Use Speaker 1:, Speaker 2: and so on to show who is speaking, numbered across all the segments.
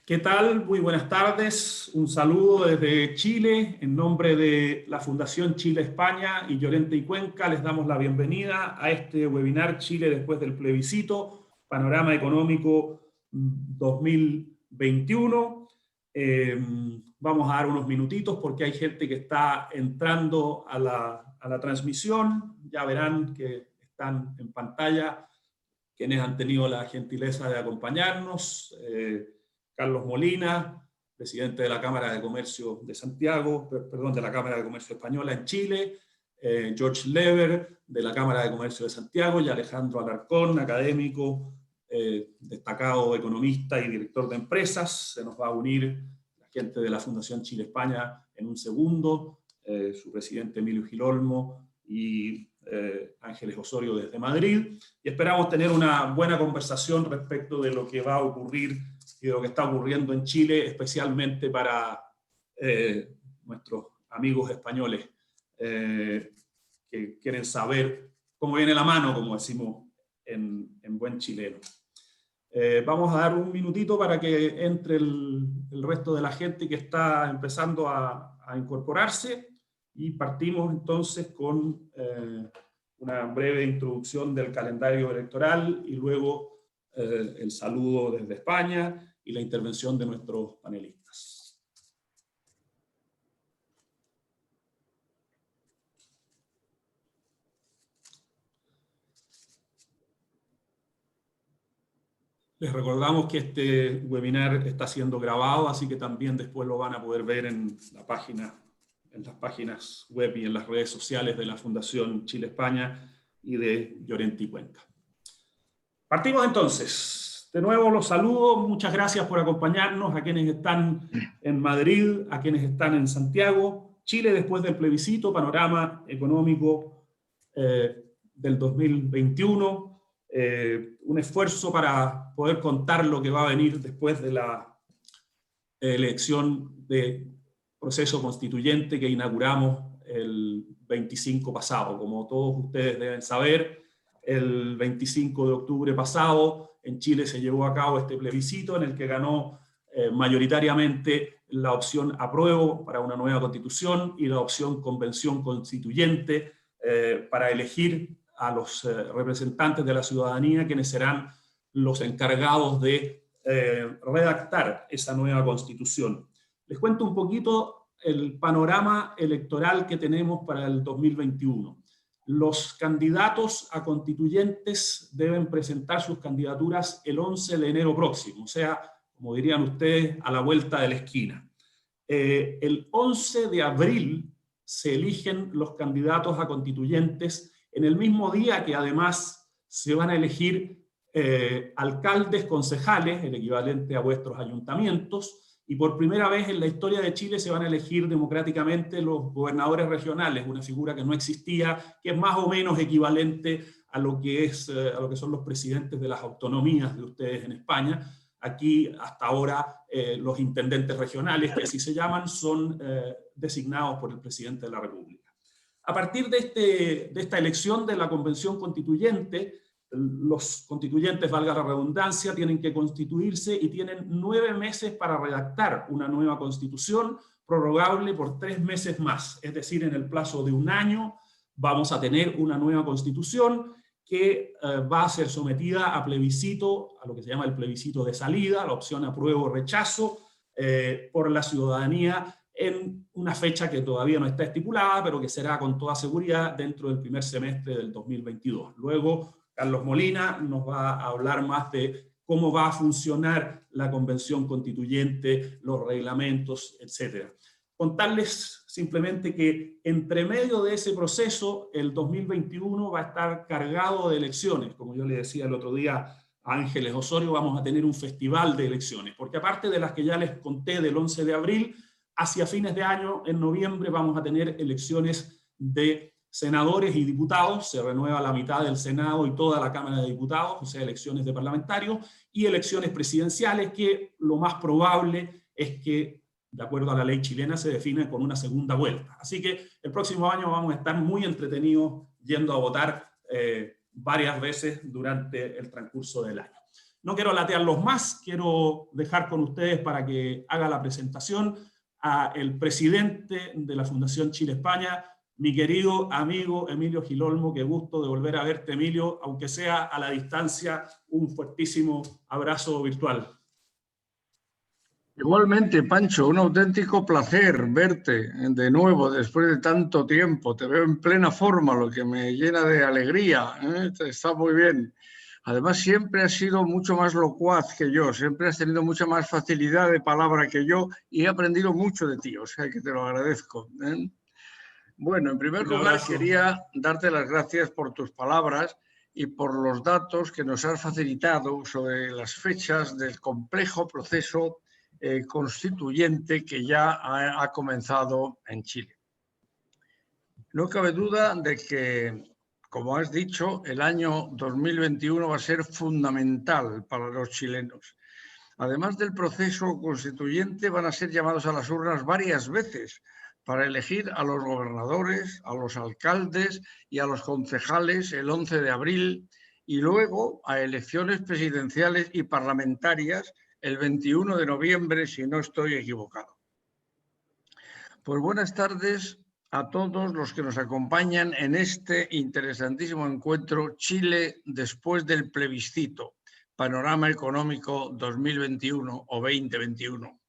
Speaker 1: ¿Qué tal? Muy buenas tardes. Un saludo desde Chile. En nombre de la Fundación Chile-España y Llorente y Cuenca, les damos la bienvenida a este webinar Chile después del plebiscito, Panorama Económico 2021. Vamos a dar unos minutitos porque hay gente que está entrando a la transmisión. Ya verán que están en pantalla quienes han tenido la gentileza de acompañarnos. Carlos Molina, presidente de la Cámara de Comercio de Santiago, perdón, de la Cámara de Comercio Española en Chile, George Lever, de la Cámara de Comercio de Santiago, y Alejandro Alarcón, académico, destacado economista y director de empresas. Se nos va a unir la gente de la Fundación Chile-España en un segundo, su presidente Emilio Gil Olmo y Ángeles Osorio desde Madrid, y esperamos tener una buena conversación respecto de lo que va a ocurrir y de lo que está ocurriendo en Chile, especialmente para nuestros amigos españoles que quieren saber cómo viene la mano, como decimos en buen chileno. Vamos a dar un minutito para que entre el resto de la gente que está empezando a incorporarse, y partimos entonces con una breve introducción del calendario electoral y luego el saludo desde España y la intervención de nuestros panelistas. Les recordamos que este webinar está siendo grabado, así que también después lo van a poder ver en la página, en las páginas web y en las redes sociales de la Fundación Chile-España y de Llorente y Cuenca. Partimos entonces. De nuevo los saludo, muchas gracias por acompañarnos a quienes están en Madrid, a quienes están en Santiago. Chile después del plebiscito, panorama económico del 2021. Un esfuerzo para poder contar lo que va a venir después de la elección de proceso constituyente que inauguramos el 25 pasado. Como todos ustedes deben saber, el 25 de octubre pasado en Chile se llevó a cabo este plebiscito en el que ganó mayoritariamente la opción apruebo para una nueva constitución y la opción convención constituyente para elegir a los representantes de la ciudadanía, quienes serán los encargados de redactar esa nueva constitución. Les cuento un poquito el panorama electoral que tenemos para el 2021. Los candidatos a constituyentes deben presentar sus candidaturas el 11 de enero próximo, o sea, como dirían ustedes, a la vuelta de la esquina. El 11 de abril se eligen los candidatos a constituyentes en el mismo día que además se van a elegir alcaldes, concejales, el equivalente a vuestros ayuntamientos, y por primera vez en la historia de Chile se van a elegir democráticamente los gobernadores regionales, una figura que no existía, que es más o menos equivalente a lo que son los presidentes de las autonomías de ustedes en España. Aquí, hasta ahora, los intendentes regionales, que así se llaman, son designados por el presidente de la República. A partir de esta elección de la Convención Constituyente, los constituyentes, valga la redundancia, tienen que constituirse y tienen 9 meses para redactar una nueva constitución, prorrogable por 3 meses más. Es decir, en el plazo de un año vamos a tener una nueva constitución que va a ser sometida a plebiscito, a lo que se llama el plebiscito de salida, la opción apruebo o rechazo, por la ciudadanía en una fecha que todavía no está estipulada, pero que será con toda seguridad dentro del primer semestre del 2022. Luego, Carlos Molina nos va a hablar más de cómo va a funcionar la convención constituyente, los reglamentos, etc. Contarles simplemente que entre medio de ese proceso, el 2021 va a estar cargado de elecciones. Como yo le decía el otro día a Ángeles Osorio, vamos a tener un festival de elecciones, porque aparte de las que ya les conté del 11 de abril, hacia fines de año, en noviembre, vamos a tener elecciones de senadores y diputados, se renueva la mitad del Senado y toda la Cámara de Diputados, o sea, elecciones de parlamentarios, y elecciones presidenciales que lo más probable es que, de acuerdo a la ley chilena, se define con una segunda vuelta. Así que el próximo año vamos a estar muy entretenidos yendo a votar varias veces durante el transcurso del año. No quiero latearlos más, quiero dejar con ustedes para que haga la presentación al presidente de la Fundación Chile-España, mi querido amigo Emilio Gil Olmo. Qué gusto de volver a verte, Emilio, aunque sea a la distancia. Un fuertísimo abrazo virtual.
Speaker 2: Igualmente, Pancho, un auténtico placer verte de nuevo después de tanto tiempo. Te veo en plena forma, lo que me llena de alegría. Está muy bien. Además, siempre has sido mucho más locuaz que yo, siempre has tenido mucha más facilidad de palabra que yo y he aprendido mucho de ti, o sea que te lo agradezco. Bueno, en primer lugar, quería darte las gracias por tus palabras y por los datos que nos has facilitado sobre las fechas del complejo proceso constituyente que ya ha comenzado en Chile. No cabe duda de que, como has dicho, el año 2021 va a ser fundamental para los chilenos. Además del proceso constituyente, van a ser llamados a las urnas varias veces para elegir a los gobernadores, a los alcaldes y a los concejales el 11 de abril y luego a elecciones presidenciales y parlamentarias el 21 de noviembre, si no estoy equivocado. Pues buenas tardes a todos los que nos acompañan en este interesantísimo encuentro Chile después del plebiscito, Panorama Económico 2021 o 2021,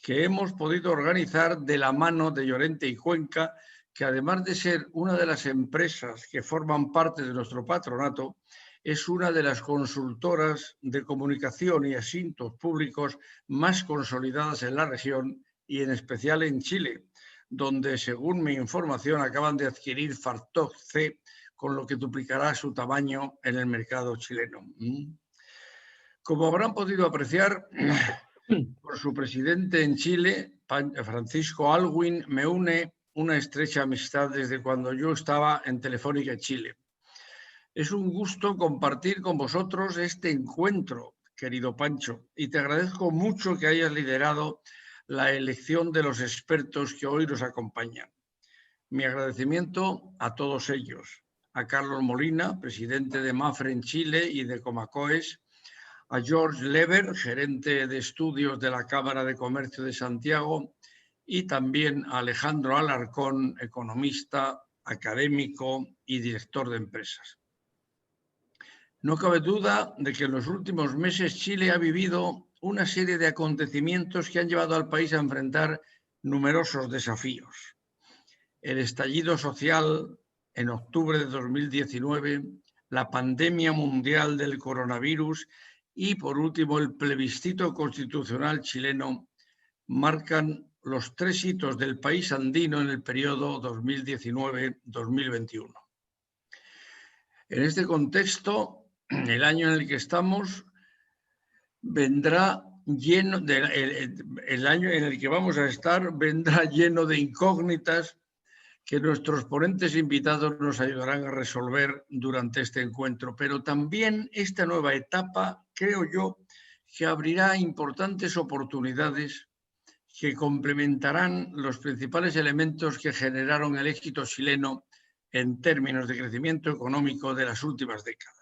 Speaker 2: que hemos podido organizar de la mano de Llorente y Cuenca, que además de ser una de las empresas que forman parte de nuestro patronato, es una de las consultoras de comunicación y asuntos públicos más consolidadas en la región y en especial en Chile, donde, según mi información, acaban de adquirir Fartoc C, con lo que duplicará su tamaño en el mercado chileno. Como habrán podido apreciar, por su presidente en Chile, Francisco Aylwin, me une una estrecha amistad desde cuando yo estaba en Telefónica Chile. Es un gusto compartir con vosotros este encuentro, querido Pancho, y te agradezco mucho que hayas liderado la elección de los expertos que hoy nos acompañan. Mi agradecimiento a todos ellos, a Carlos Molina, presidente de MAFRE en Chile y de Comacoes, a George Lever, gerente de estudios de la Cámara de Comercio de Santiago, y también a Alejandro Alarcón, economista, académico y director de empresas. No cabe duda de que en los últimos meses Chile ha vivido una serie de acontecimientos que han llevado al país a enfrentar numerosos desafíos. El estallido social en octubre de 2019, la pandemia mundial del coronavirus y, por último, el plebiscito constitucional chileno marcan los 3 hitos del país andino en el periodo 2019-2021. En este contexto, el año en el que estamos vendrá lleno el año en el que vamos a estar vendrá lleno de incógnitas que nuestros ponentes invitados nos ayudarán a resolver durante este encuentro. Pero también esta nueva etapa, creo yo, que abrirá importantes oportunidades que complementarán los principales elementos que generaron el éxito chileno en términos de crecimiento económico de las últimas décadas.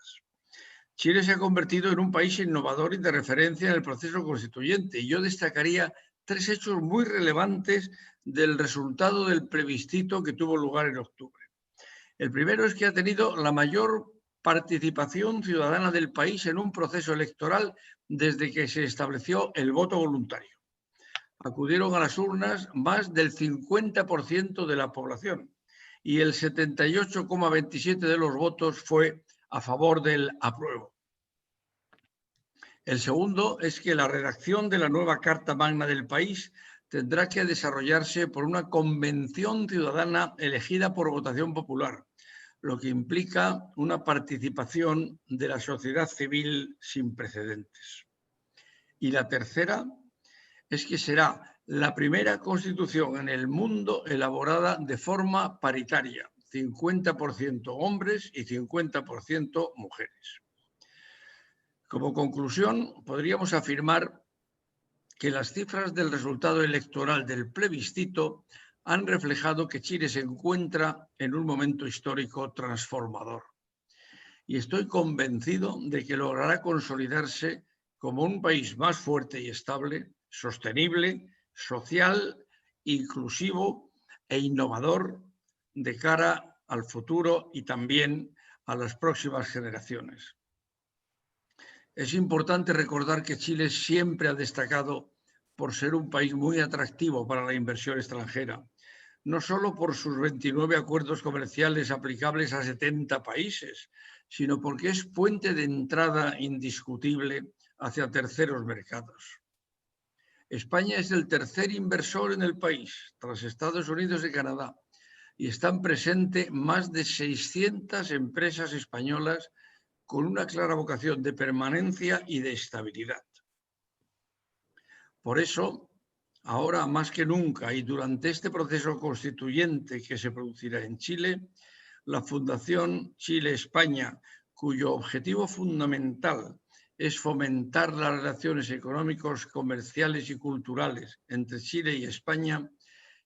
Speaker 2: Chile se ha convertido en un país innovador y de referencia en el proceso constituyente, y yo destacaría 3 hechos muy relevantes del resultado del plebiscito que tuvo lugar en octubre. El primero es que ha tenido la mayor participación ciudadana del país en un proceso electoral desde que se estableció el voto voluntario. Acudieron a las urnas más del 50% de la población y el 78,27% de los votos fue a favor del apruebo. El segundo es que la redacción de la nueva Carta Magna del país tendrá que desarrollarse por una convención ciudadana elegida por votación popular, lo que implica una participación de la sociedad civil sin precedentes. Y la tercera es que será la primera constitución en el mundo elaborada de forma paritaria, 50% hombres y 50% mujeres. Como conclusión, podríamos afirmar que las cifras del resultado electoral del plebiscito han reflejado que Chile se encuentra en un momento histórico transformador. y estoy convencido de que logrará consolidarse como un país más fuerte y estable, sostenible, social, inclusivo e innovador de cara al futuro y también a las próximas generaciones. Es importante recordar que Chile siempre ha destacado por ser un país muy atractivo para la inversión extranjera, no solo por sus 29 acuerdos comerciales aplicables a 70 países, sino porque es puente de entrada indiscutible hacia terceros mercados. España es el tercer inversor en el país, tras Estados Unidos y Canadá, y están presentes más de 600 empresas españolas con una clara vocación de permanencia y de estabilidad. Por eso, ahora más que nunca y durante este proceso constituyente que se producirá en Chile, la Fundación Chile-España, cuyo objetivo fundamental es fomentar las relaciones económicas, comerciales y culturales entre Chile y España,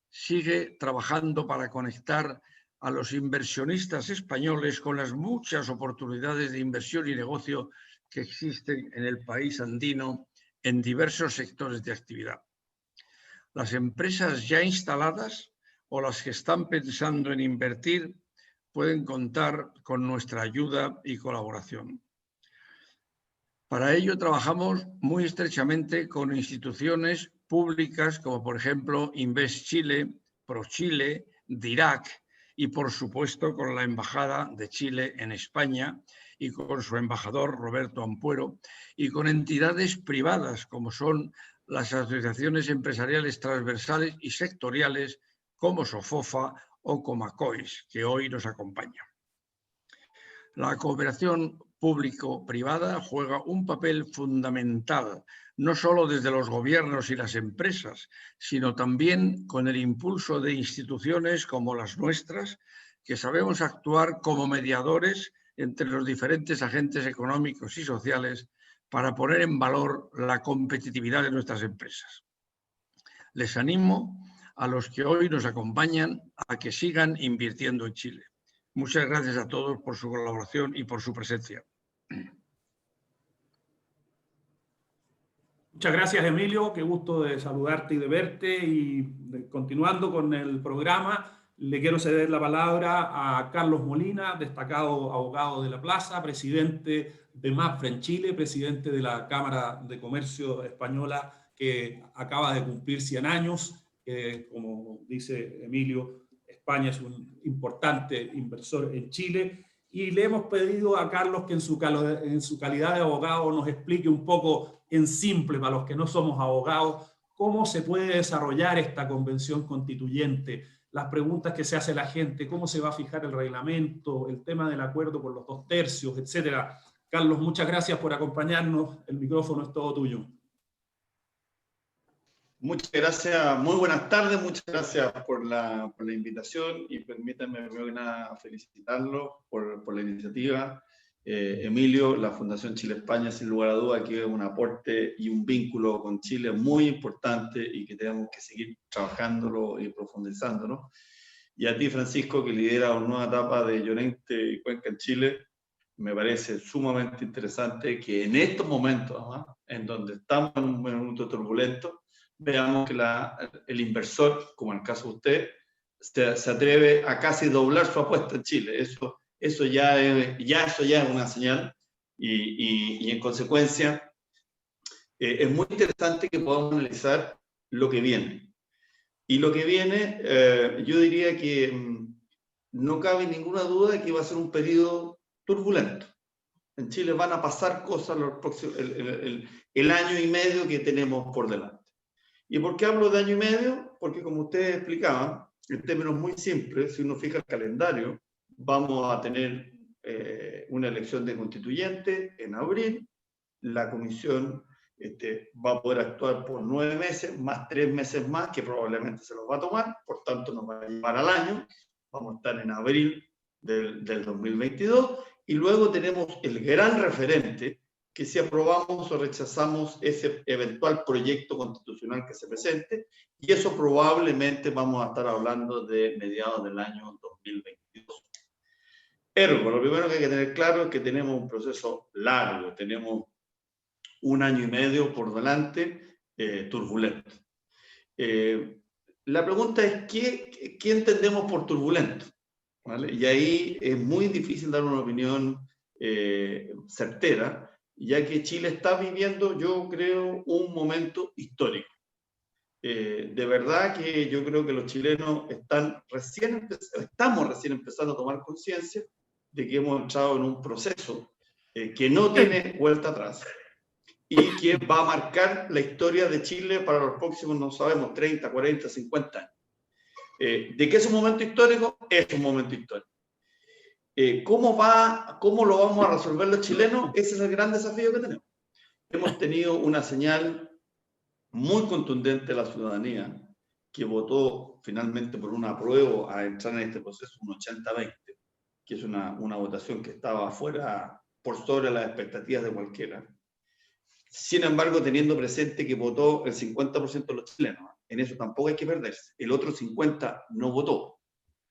Speaker 2: sigue trabajando para conectar a los inversionistas españoles con las muchas oportunidades de inversión y negocio que existen en el país andino en diversos sectores de actividad. Las empresas ya instaladas o las que están pensando en invertir pueden contar con nuestra ayuda y colaboración. Para ello trabajamos muy estrechamente con instituciones públicas como por ejemplo Invest Chile, ProChile, DIRAC y por supuesto con la Embajada de Chile en España y con su embajador Roberto Ampuero y con entidades privadas como son las asociaciones empresariales transversales y sectoriales como SOFOFA o Comacois, que hoy nos acompaña. La cooperación público-privada juega un papel fundamental, no solo desde los gobiernos y las empresas, sino también con el impulso de instituciones como las nuestras, que sabemos actuar como mediadores entre los diferentes agentes económicos y sociales para poner en valor la competitividad de nuestras empresas. Les animo a los que hoy nos acompañan a que sigan invirtiendo en Chile. Muchas gracias a todos por su colaboración y por su presencia.
Speaker 1: Muchas gracias, Emilio. Qué gusto de saludarte y de verte. Y continuando con el programa, le quiero ceder la palabra a Carlos Molina, destacado abogado de la Plaza, presidente de MAPFRE en Chile, presidente de la Cámara de Comercio Española, que acaba de cumplir 100 años. Como dice Emilio, España es un importante inversor en Chile. Y le hemos pedido a Carlos que en su calidad de abogado nos explique un poco en simple, para los que no somos abogados, cómo se puede desarrollar esta convención constituyente, las preguntas que se hace la gente, cómo se va a fijar el reglamento, el tema del acuerdo por los 2/3, etcétera. Carlos, muchas gracias por acompañarnos. El micrófono es todo tuyo.
Speaker 3: Muchas gracias, muy buenas tardes, muchas gracias por la primero y permítanme primero que nada felicitarlo por la iniciativa. Emilio, la Fundación Chile-España, sin lugar a duda, que es un aporte y un vínculo con Chile muy importante y que tenemos que seguir trabajándolo y profundizándolo. Y a ti, Francisco, que lidera una nueva etapa de Llorente y Cuenca en Chile, me parece sumamente interesante que en estos momentos, en donde estamos en un momento turbulento, veamos que el inversor, como en el caso de usted, se atreve a casi doblar su apuesta en Chile. Eso ya es una señal y en consecuencia es muy interesante que podamos analizar lo que viene. Y lo que viene, yo diría que no cabe ninguna duda de que va a ser un periodo turbulento. En Chile van a pasar cosas el año y medio que tenemos por delante. ¿Y por qué hablo de año y medio? Porque como ustedes explicaban, en términos muy simples, si uno fija el calendario, vamos a tener una elección de constituyente en abril, la comisión va a poder actuar por 9 meses, más 3 meses más, que probablemente se los va a tomar, por tanto nos va a llevar al año, vamos a estar en abril del 2022, y luego tenemos el gran referente, que si aprobamos o rechazamos ese eventual proyecto constitucional que se presente, y eso probablemente vamos a estar hablando de mediados del año 2022. Ergo, lo primero que hay que tener claro es que tenemos un proceso largo, tenemos 1 año y medio por delante, turbulento. La pregunta es, ¿qué entendemos por turbulento? ¿Vale? Y ahí es muy difícil dar una opinión certera, ya que Chile está viviendo, yo creo, un momento histórico. De verdad que yo creo que los chilenos estamos recién empezando a tomar conciencia de que hemos entrado en un proceso que no tiene vuelta atrás y que va a marcar la historia de Chile para los próximos, no sabemos, 30, 40, 50 años. ¿De qué es un momento histórico? Es un momento histórico. ¿Cómo lo vamos a resolver los chilenos? Ese es el gran desafío que tenemos. Hemos tenido una señal muy contundente de la ciudadanía que votó finalmente por un apruebo a entrar en este proceso, un 80-20, que es una votación que estaba fuera, por sobre las expectativas de cualquiera. Sin embargo, teniendo presente que votó el 50% de los chilenos, en eso tampoco hay que perderse. El otro 50% no votó,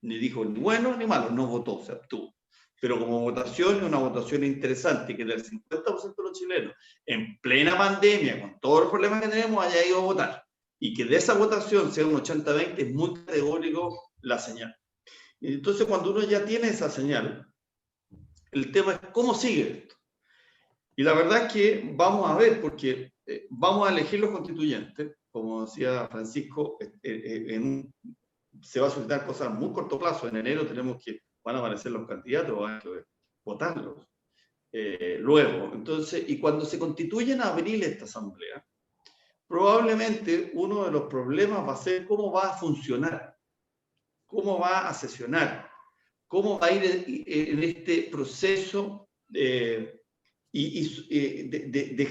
Speaker 3: ni dijo ni bueno ni malo, no votó, se abstuvo. Pero como votación, una votación interesante, que del 50% de los chilenos, en plena pandemia, con todos los problemas que tenemos, haya ido a votar. Y que de esa votación sea un 80-20, es muy categórico la señal. Y entonces, cuando uno ya tiene esa señal, el tema es cómo sigue esto. Y la verdad es que vamos a ver, porque vamos a elegir los constituyentes, como decía Francisco, se va a solicitar cosas a muy corto plazo. En enero van a aparecer los candidatos, van a votarlos. Luego, entonces, y cuando se constituye en abril esta asamblea, probablemente uno de los problemas va a ser cómo va a funcionar, cómo va a sesionar, cómo va a ir en este proceso de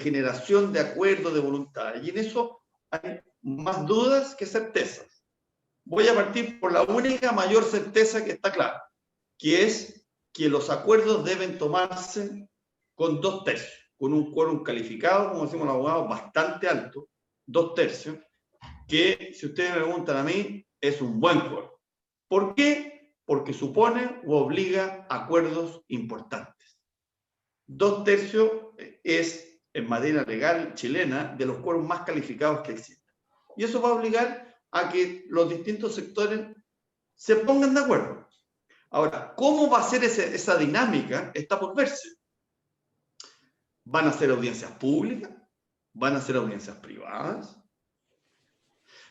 Speaker 3: generación de acuerdos, de voluntad. Y en eso hay más dudas que certezas. Voy a partir por la única mayor certeza que está clara, que es que los acuerdos deben tomarse con 2/3, con un quórum calificado, como decimos los abogados, bastante alto, 2/3, que, si ustedes me preguntan a mí, es un buen quórum. ¿Por qué? Porque supone o obliga acuerdos importantes. 2/3 es, en materia legal chilena, de los quórums más calificados que existen. Y eso va a obligar a que los distintos sectores se pongan de acuerdo. Ahora, ¿cómo va a ser esa dinámica? Está por verse. ¿Van a ser audiencias públicas? ¿Van a ser audiencias privadas?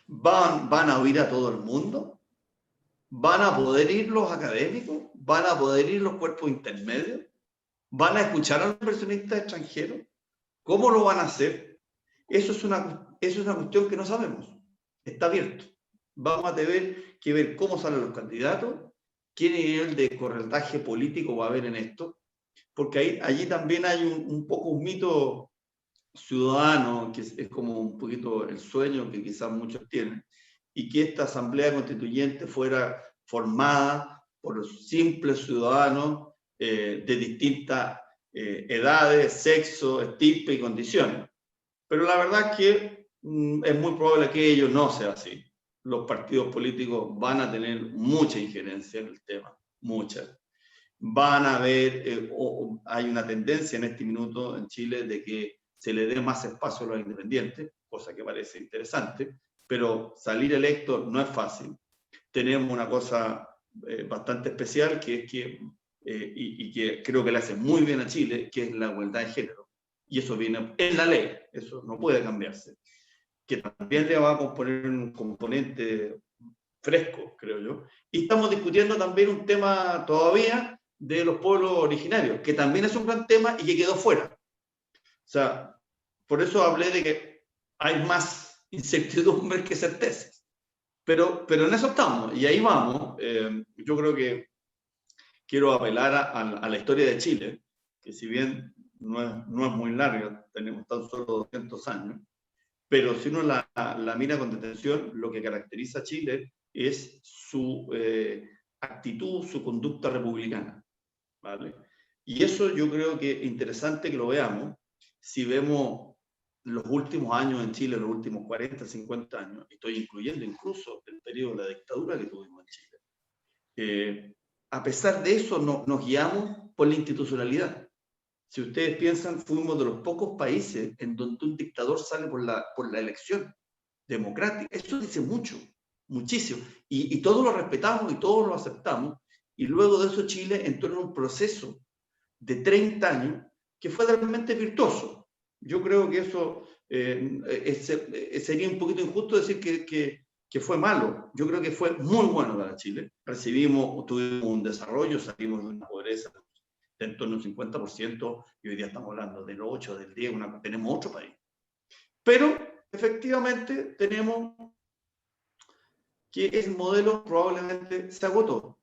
Speaker 3: ¿Van a oír a todo el mundo? ¿Van a poder ir los académicos? ¿Van a poder ir los cuerpos intermedios? ¿Van a escuchar a los inversionistas extranjeros? ¿Cómo lo van a hacer? Eso es una cuestión que no sabemos. Está abierto. Vamos a tener que ver cómo salen los candidatos, qué nivel de corretaje político va a haber en esto, porque allí también hay un poco un mito ciudadano, que es como un poquito el sueño que quizás muchos tienen, y que esta asamblea constituyente fuera formada por simples ciudadanos de distintas edades, sexo, estirpe y condiciones. Pero la verdad es que es muy probable que ello no sea así. Los partidos políticos van a tener mucha injerencia en el tema, mucha. Van a ver, hay una tendencia en este minuto en Chile de que se le dé más espacio a los independientes, cosa que parece interesante, pero salir electo no es fácil. Tenemos una cosa bastante especial, que es que, y que creo que le hace muy bien a Chile, que es la igualdad de género. Y eso viene en la ley, eso no puede cambiarse. Que también le va a poner un componente fresco, creo yo. Y estamos discutiendo también un tema todavía de los pueblos originarios, que también es un gran tema y que quedó fuera. O sea, por eso hablé de que hay más incertidumbre que certezas. Pero en eso estamos, y ahí vamos. Yo creo que quiero apelar a la historia de Chile, que si bien no es muy larga, tenemos tan solo 200 años, pero si uno la mira con detención, lo que caracteriza a Chile es su actitud, su conducta republicana, ¿vale? Y eso yo creo que es interesante que lo veamos. Si vemos los últimos años en Chile, los últimos 40, 50 años, estoy incluyendo incluso el periodo de la dictadura que tuvimos en Chile, a pesar de eso, nos guiamos por la institucionalidad. Si ustedes piensan, fuimos de los pocos países en donde un dictador sale por la elección democrática. Eso dice mucho, muchísimo. Y todos lo respetamos y todos lo aceptamos. Y luego de eso Chile entró en un proceso de 30 años que fue realmente virtuoso. Yo creo que eso sería un poquito injusto decir que fue malo. Yo creo que fue muy bueno para Chile. Tuvimos un desarrollo, salimos de una pobreza de en torno a un 50%, y hoy día estamos hablando del 8, del 10, tenemos otro país. Pero efectivamente tenemos que el modelo probablemente se agotó.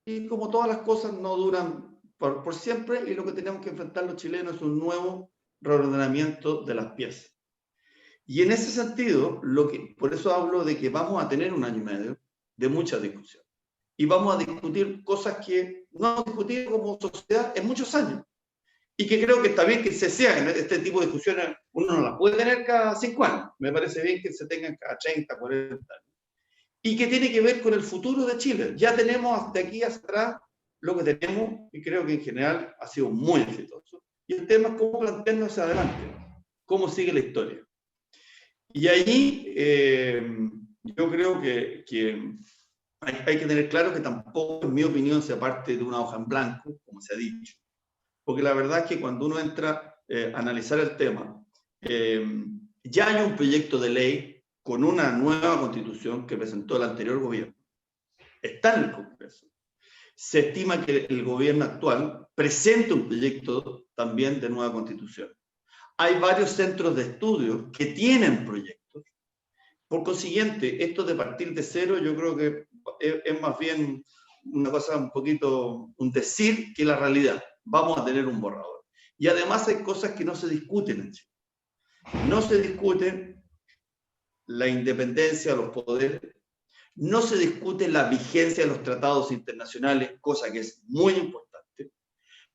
Speaker 3: Y como todas las cosas no duran por siempre, y lo que tenemos que enfrentar los chilenos es un nuevo reordenamiento de las piezas. Y en ese sentido, por eso hablo de que vamos a tener un año y medio de mucha discusión. Y vamos a discutir cosas que no hemos discutido como sociedad en muchos años. Y que creo que está bien que se sean este tipo de discusiones, uno no las puede tener cada 5 años. Me parece bien que se tengan cada 30, 40 años. Y que tiene que ver con el futuro de Chile. Ya tenemos de aquí hacia atrás lo que tenemos, y creo que en general ha sido muy exitoso. Y el tema es cómo plantearnos hacia adelante, cómo sigue la historia. Y ahí yo creo que hay que tener claro que tampoco, en mi opinión, se parte de una hoja en blanco, como se ha dicho. Porque la verdad es que cuando uno entra a analizar el tema, ya hay un proyecto de ley con una nueva constitución que presentó el anterior gobierno. Está en el Congreso. Se estima que el gobierno actual presente un proyecto también de nueva constitución. Hay varios centros de estudio que tienen proyectos. Por consiguiente, esto de partir de cero, yo creo que es más bien una cosa un poquito, un decir que la realidad. Vamos a tener un borrador. Y además hay cosas que no se discuten en Chile. No se discute la independencia de los poderes, no se discute la vigencia de los tratados internacionales, cosa que es muy importante,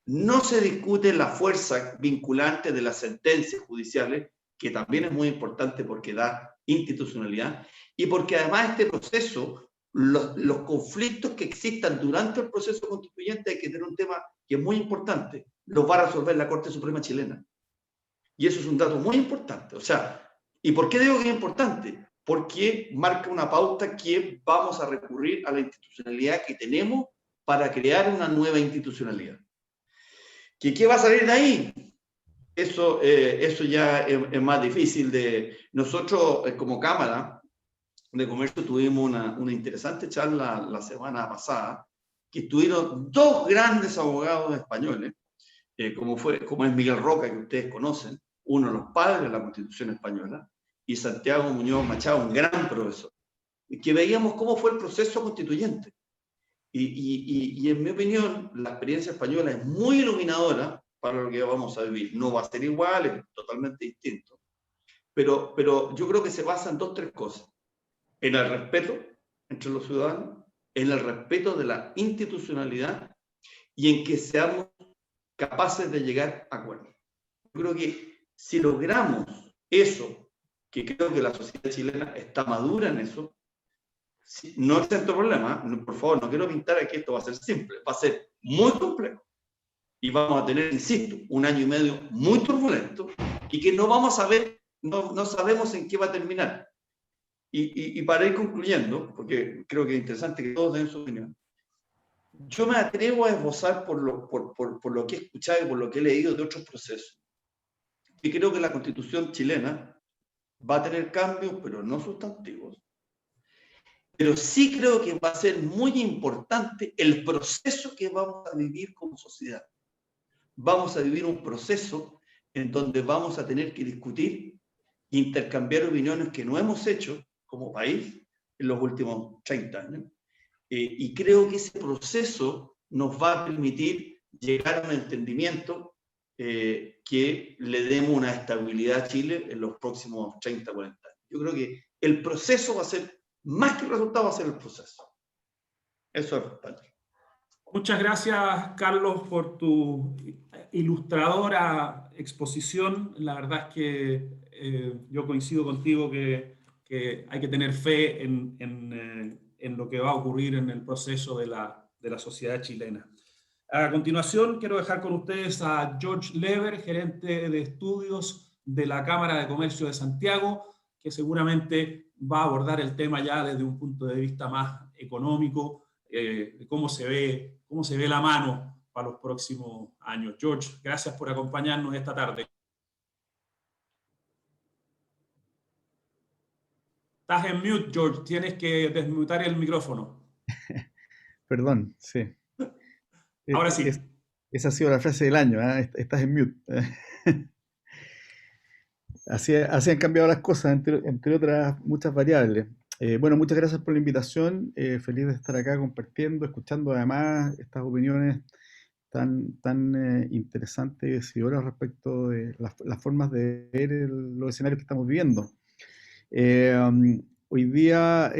Speaker 3: no se discute la fuerza vinculante de las sentencias judiciales, que también es muy importante porque da institucionalidad, y porque además este proceso, los conflictos que existan durante el proceso constituyente, hay que tener un tema que es muy importante, lo va a resolver la Corte Suprema chilena. Y eso es un dato muy importante. O sea, ¿y por qué digo que es importante? Porque marca una pauta que vamos a recurrir a la institucionalidad que tenemos para crear una nueva institucionalidad. ¿Qué va a salir de ahí? Eso ya es más difícil. Nosotros, como Cámara de Comercio, tuvimos una interesante charla la semana pasada, que estuvieron 2 grandes abogados españoles, como es Miguel Roca, que ustedes conocen, uno de los padres de la Constitución española, y Santiago Muñoz Machado, un gran profesor, y que veíamos cómo fue el proceso constituyente. Y en mi opinión, la experiencia española es muy iluminadora para lo que vamos a vivir. No va a ser igual, es totalmente distinto. Pero yo creo que se basa en 2 o 3 cosas. En el respeto entre los ciudadanos, en el respeto de la institucionalidad y en que seamos capaces de llegar a acuerdos. Yo creo que si logramos eso, que creo que la sociedad chilena está madura en eso, no es tanto problema, por favor, no quiero pintar aquí esto va a ser simple, va a ser muy complejo. Y vamos a tener, insisto, un año y medio muy turbulento y que no vamos a ver, no sabemos en qué va a terminar. Y para ir concluyendo, porque creo que es interesante que todos den su opinión, yo me atrevo a esbozar por lo que he escuchado y por lo que he leído de otros procesos. Y creo que la Constitución chilena va a tener cambios, pero no sustantivos. Pero sí creo que va a ser muy importante el proceso que vamos a vivir como sociedad. Vamos a vivir un proceso en donde vamos a tener que discutir e intercambiar opiniones que no hemos hecho como país en los últimos 30 años. Y creo que ese proceso nos va a permitir llegar a un entendimiento que le demos una estabilidad a Chile en los próximos 30, 40 años. Yo creo que el proceso va a ser, más que el resultado, va a ser el proceso. Eso es, Patrick.
Speaker 1: Muchas gracias, Carlos, por tu ilustradora exposición. La verdad es que yo coincido contigo que hay que tener fe en lo que va a ocurrir en el proceso de la de la sociedad chilena. A continuación, quiero dejar con ustedes a George Lever, gerente de estudios de la Cámara de Comercio de Santiago, que seguramente va a abordar el tema ya desde un punto de vista más económico, de cómo se ve la mano para los próximos años. George, gracias por acompañarnos esta tarde. Estás en mute, George. Tienes que desmutar el micrófono.
Speaker 4: Perdón, sí.
Speaker 1: Ahora sí.
Speaker 4: Esa ha sido la frase del año, ¿eh? Estás en mute. Así han cambiado las cosas, entre otras muchas variables. Bueno, muchas gracias por la invitación. Feliz de estar acá compartiendo, escuchando además estas opiniones tan interesantes y decidoras respecto de las formas de ver los escenarios que estamos viviendo. Hoy día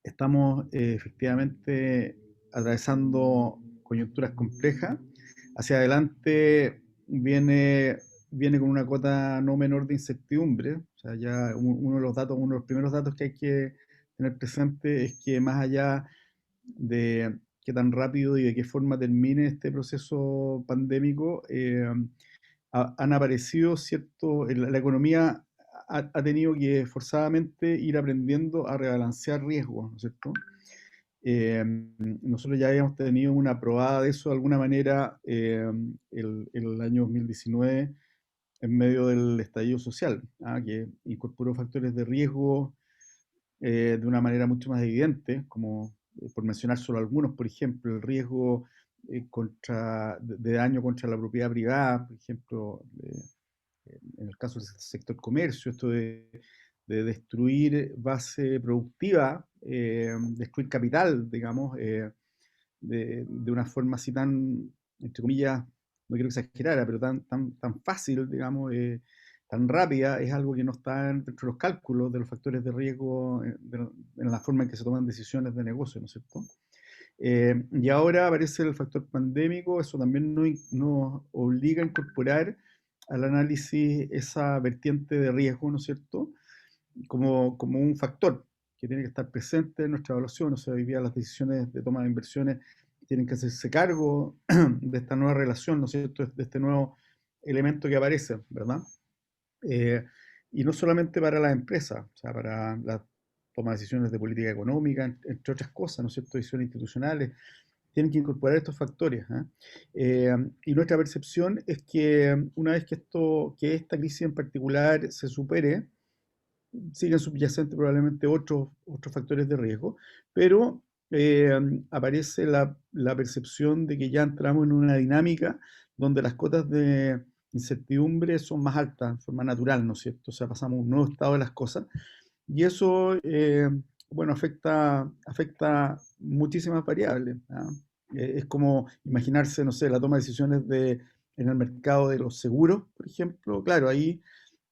Speaker 4: estamos efectivamente atravesando coyunturas complejas. Hacia adelante viene con una cuota no menor de incertidumbre. O sea, ya uno de los primeros datos que hay que tener presente es que más allá de qué tan rápido y de qué forma termine este proceso pandémico, han aparecido la economía ha tenido que forzadamente ir aprendiendo a rebalancear riesgos, ¿no es cierto? Nosotros ya habíamos tenido una probada de eso de alguna manera el año 2019 en medio del estallido social, que incorporó factores de riesgo de una manera mucho más evidente, como por mencionar solo algunos, por ejemplo, el riesgo de daño contra la propiedad privada, por ejemplo, en el caso del sector comercio, esto de destruir base productiva, destruir capital, digamos, de una forma así tan, entre comillas, no quiero exagerar, pero tan fácil, digamos, tan rápida, es algo que no está dentro de los cálculos de los factores de riesgo en la forma en que se toman decisiones de negocio, ¿no es cierto? Y ahora aparece el factor pandémico, eso también nos obliga a incorporar al análisis esa vertiente de riesgo, ¿no es cierto?, como un factor que tiene que estar presente en nuestra evaluación. O sea, hoy día las decisiones de toma de inversiones tienen que hacerse cargo de esta nueva relación, ¿no es cierto?, de este nuevo elemento que aparece, ¿verdad? Y no solamente para las empresas, o sea, para la toma de decisiones de política económica, entre otras cosas, ¿no es cierto?, decisiones institucionales, tienen que incorporar estos factores. Y nuestra percepción es que una vez que esta crisis en particular se supere, siguen subyacentes probablemente otros factores de riesgo, pero aparece la percepción de que ya entramos en una dinámica donde las cotas de incertidumbre son más altas de forma natural, ¿no es cierto? O sea, pasamos a un nuevo estado de las cosas y eso, bueno, afecta muchísimas variables. Es como imaginarse, no sé, la toma de decisiones en el mercado de los seguros, por ejemplo. Claro, ahí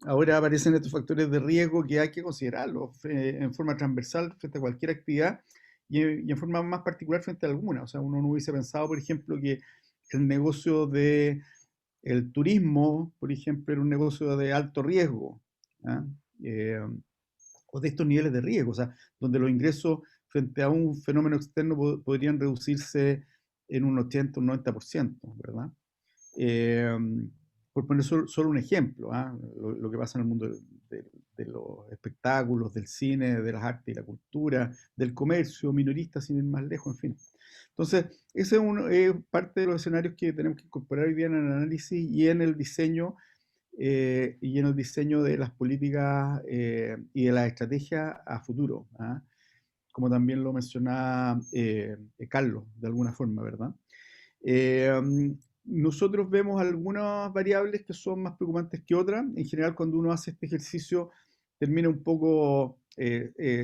Speaker 4: ahora aparecen estos factores de riesgo que hay que considerarlos en forma transversal frente a cualquier actividad y en forma más particular frente a alguna. O sea, uno no hubiese pensado, por ejemplo, que el negocio de el turismo, por ejemplo, era un negocio de alto riesgo, ¿ah? Eh, o de estos niveles de riesgo, o sea, donde los ingresos frente a un fenómeno externo podrían reducirse en un 80, un 90%, ¿verdad? Eh, por poner solo un ejemplo, lo que pasa en el mundo de los espectáculos, del cine, de las artes y la cultura, del comercio minorista, sin ir más lejos, en fin. Entonces, ese es parte de los escenarios que tenemos que incorporar hoy día en el análisis y en el diseño de las políticas y de las estrategias a futuro, como también lo mencionaba Carlos, de alguna forma, ¿verdad? Nosotros vemos algunas variables que son más preocupantes que otras. En general, cuando uno hace este ejercicio, termina un poco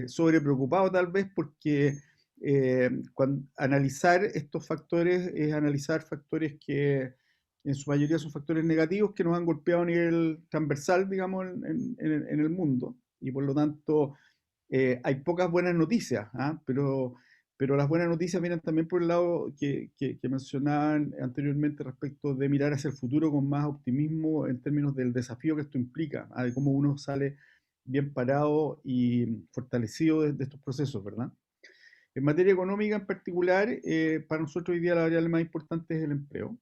Speaker 4: sobrepreocupado tal vez porque analizar estos factores es analizar factores que en su mayoría son factores negativos que nos han golpeado a nivel transversal, digamos, en el mundo. Y por lo tanto, hay pocas buenas noticias, pero las buenas noticias vienen también por el lado que mencionaban anteriormente respecto de mirar hacia el futuro con más optimismo en términos del desafío que esto implica, de cómo uno sale bien parado y fortalecido de estos procesos, ¿verdad? En materia económica en particular, para nosotros hoy día la variable más importante es el empleo.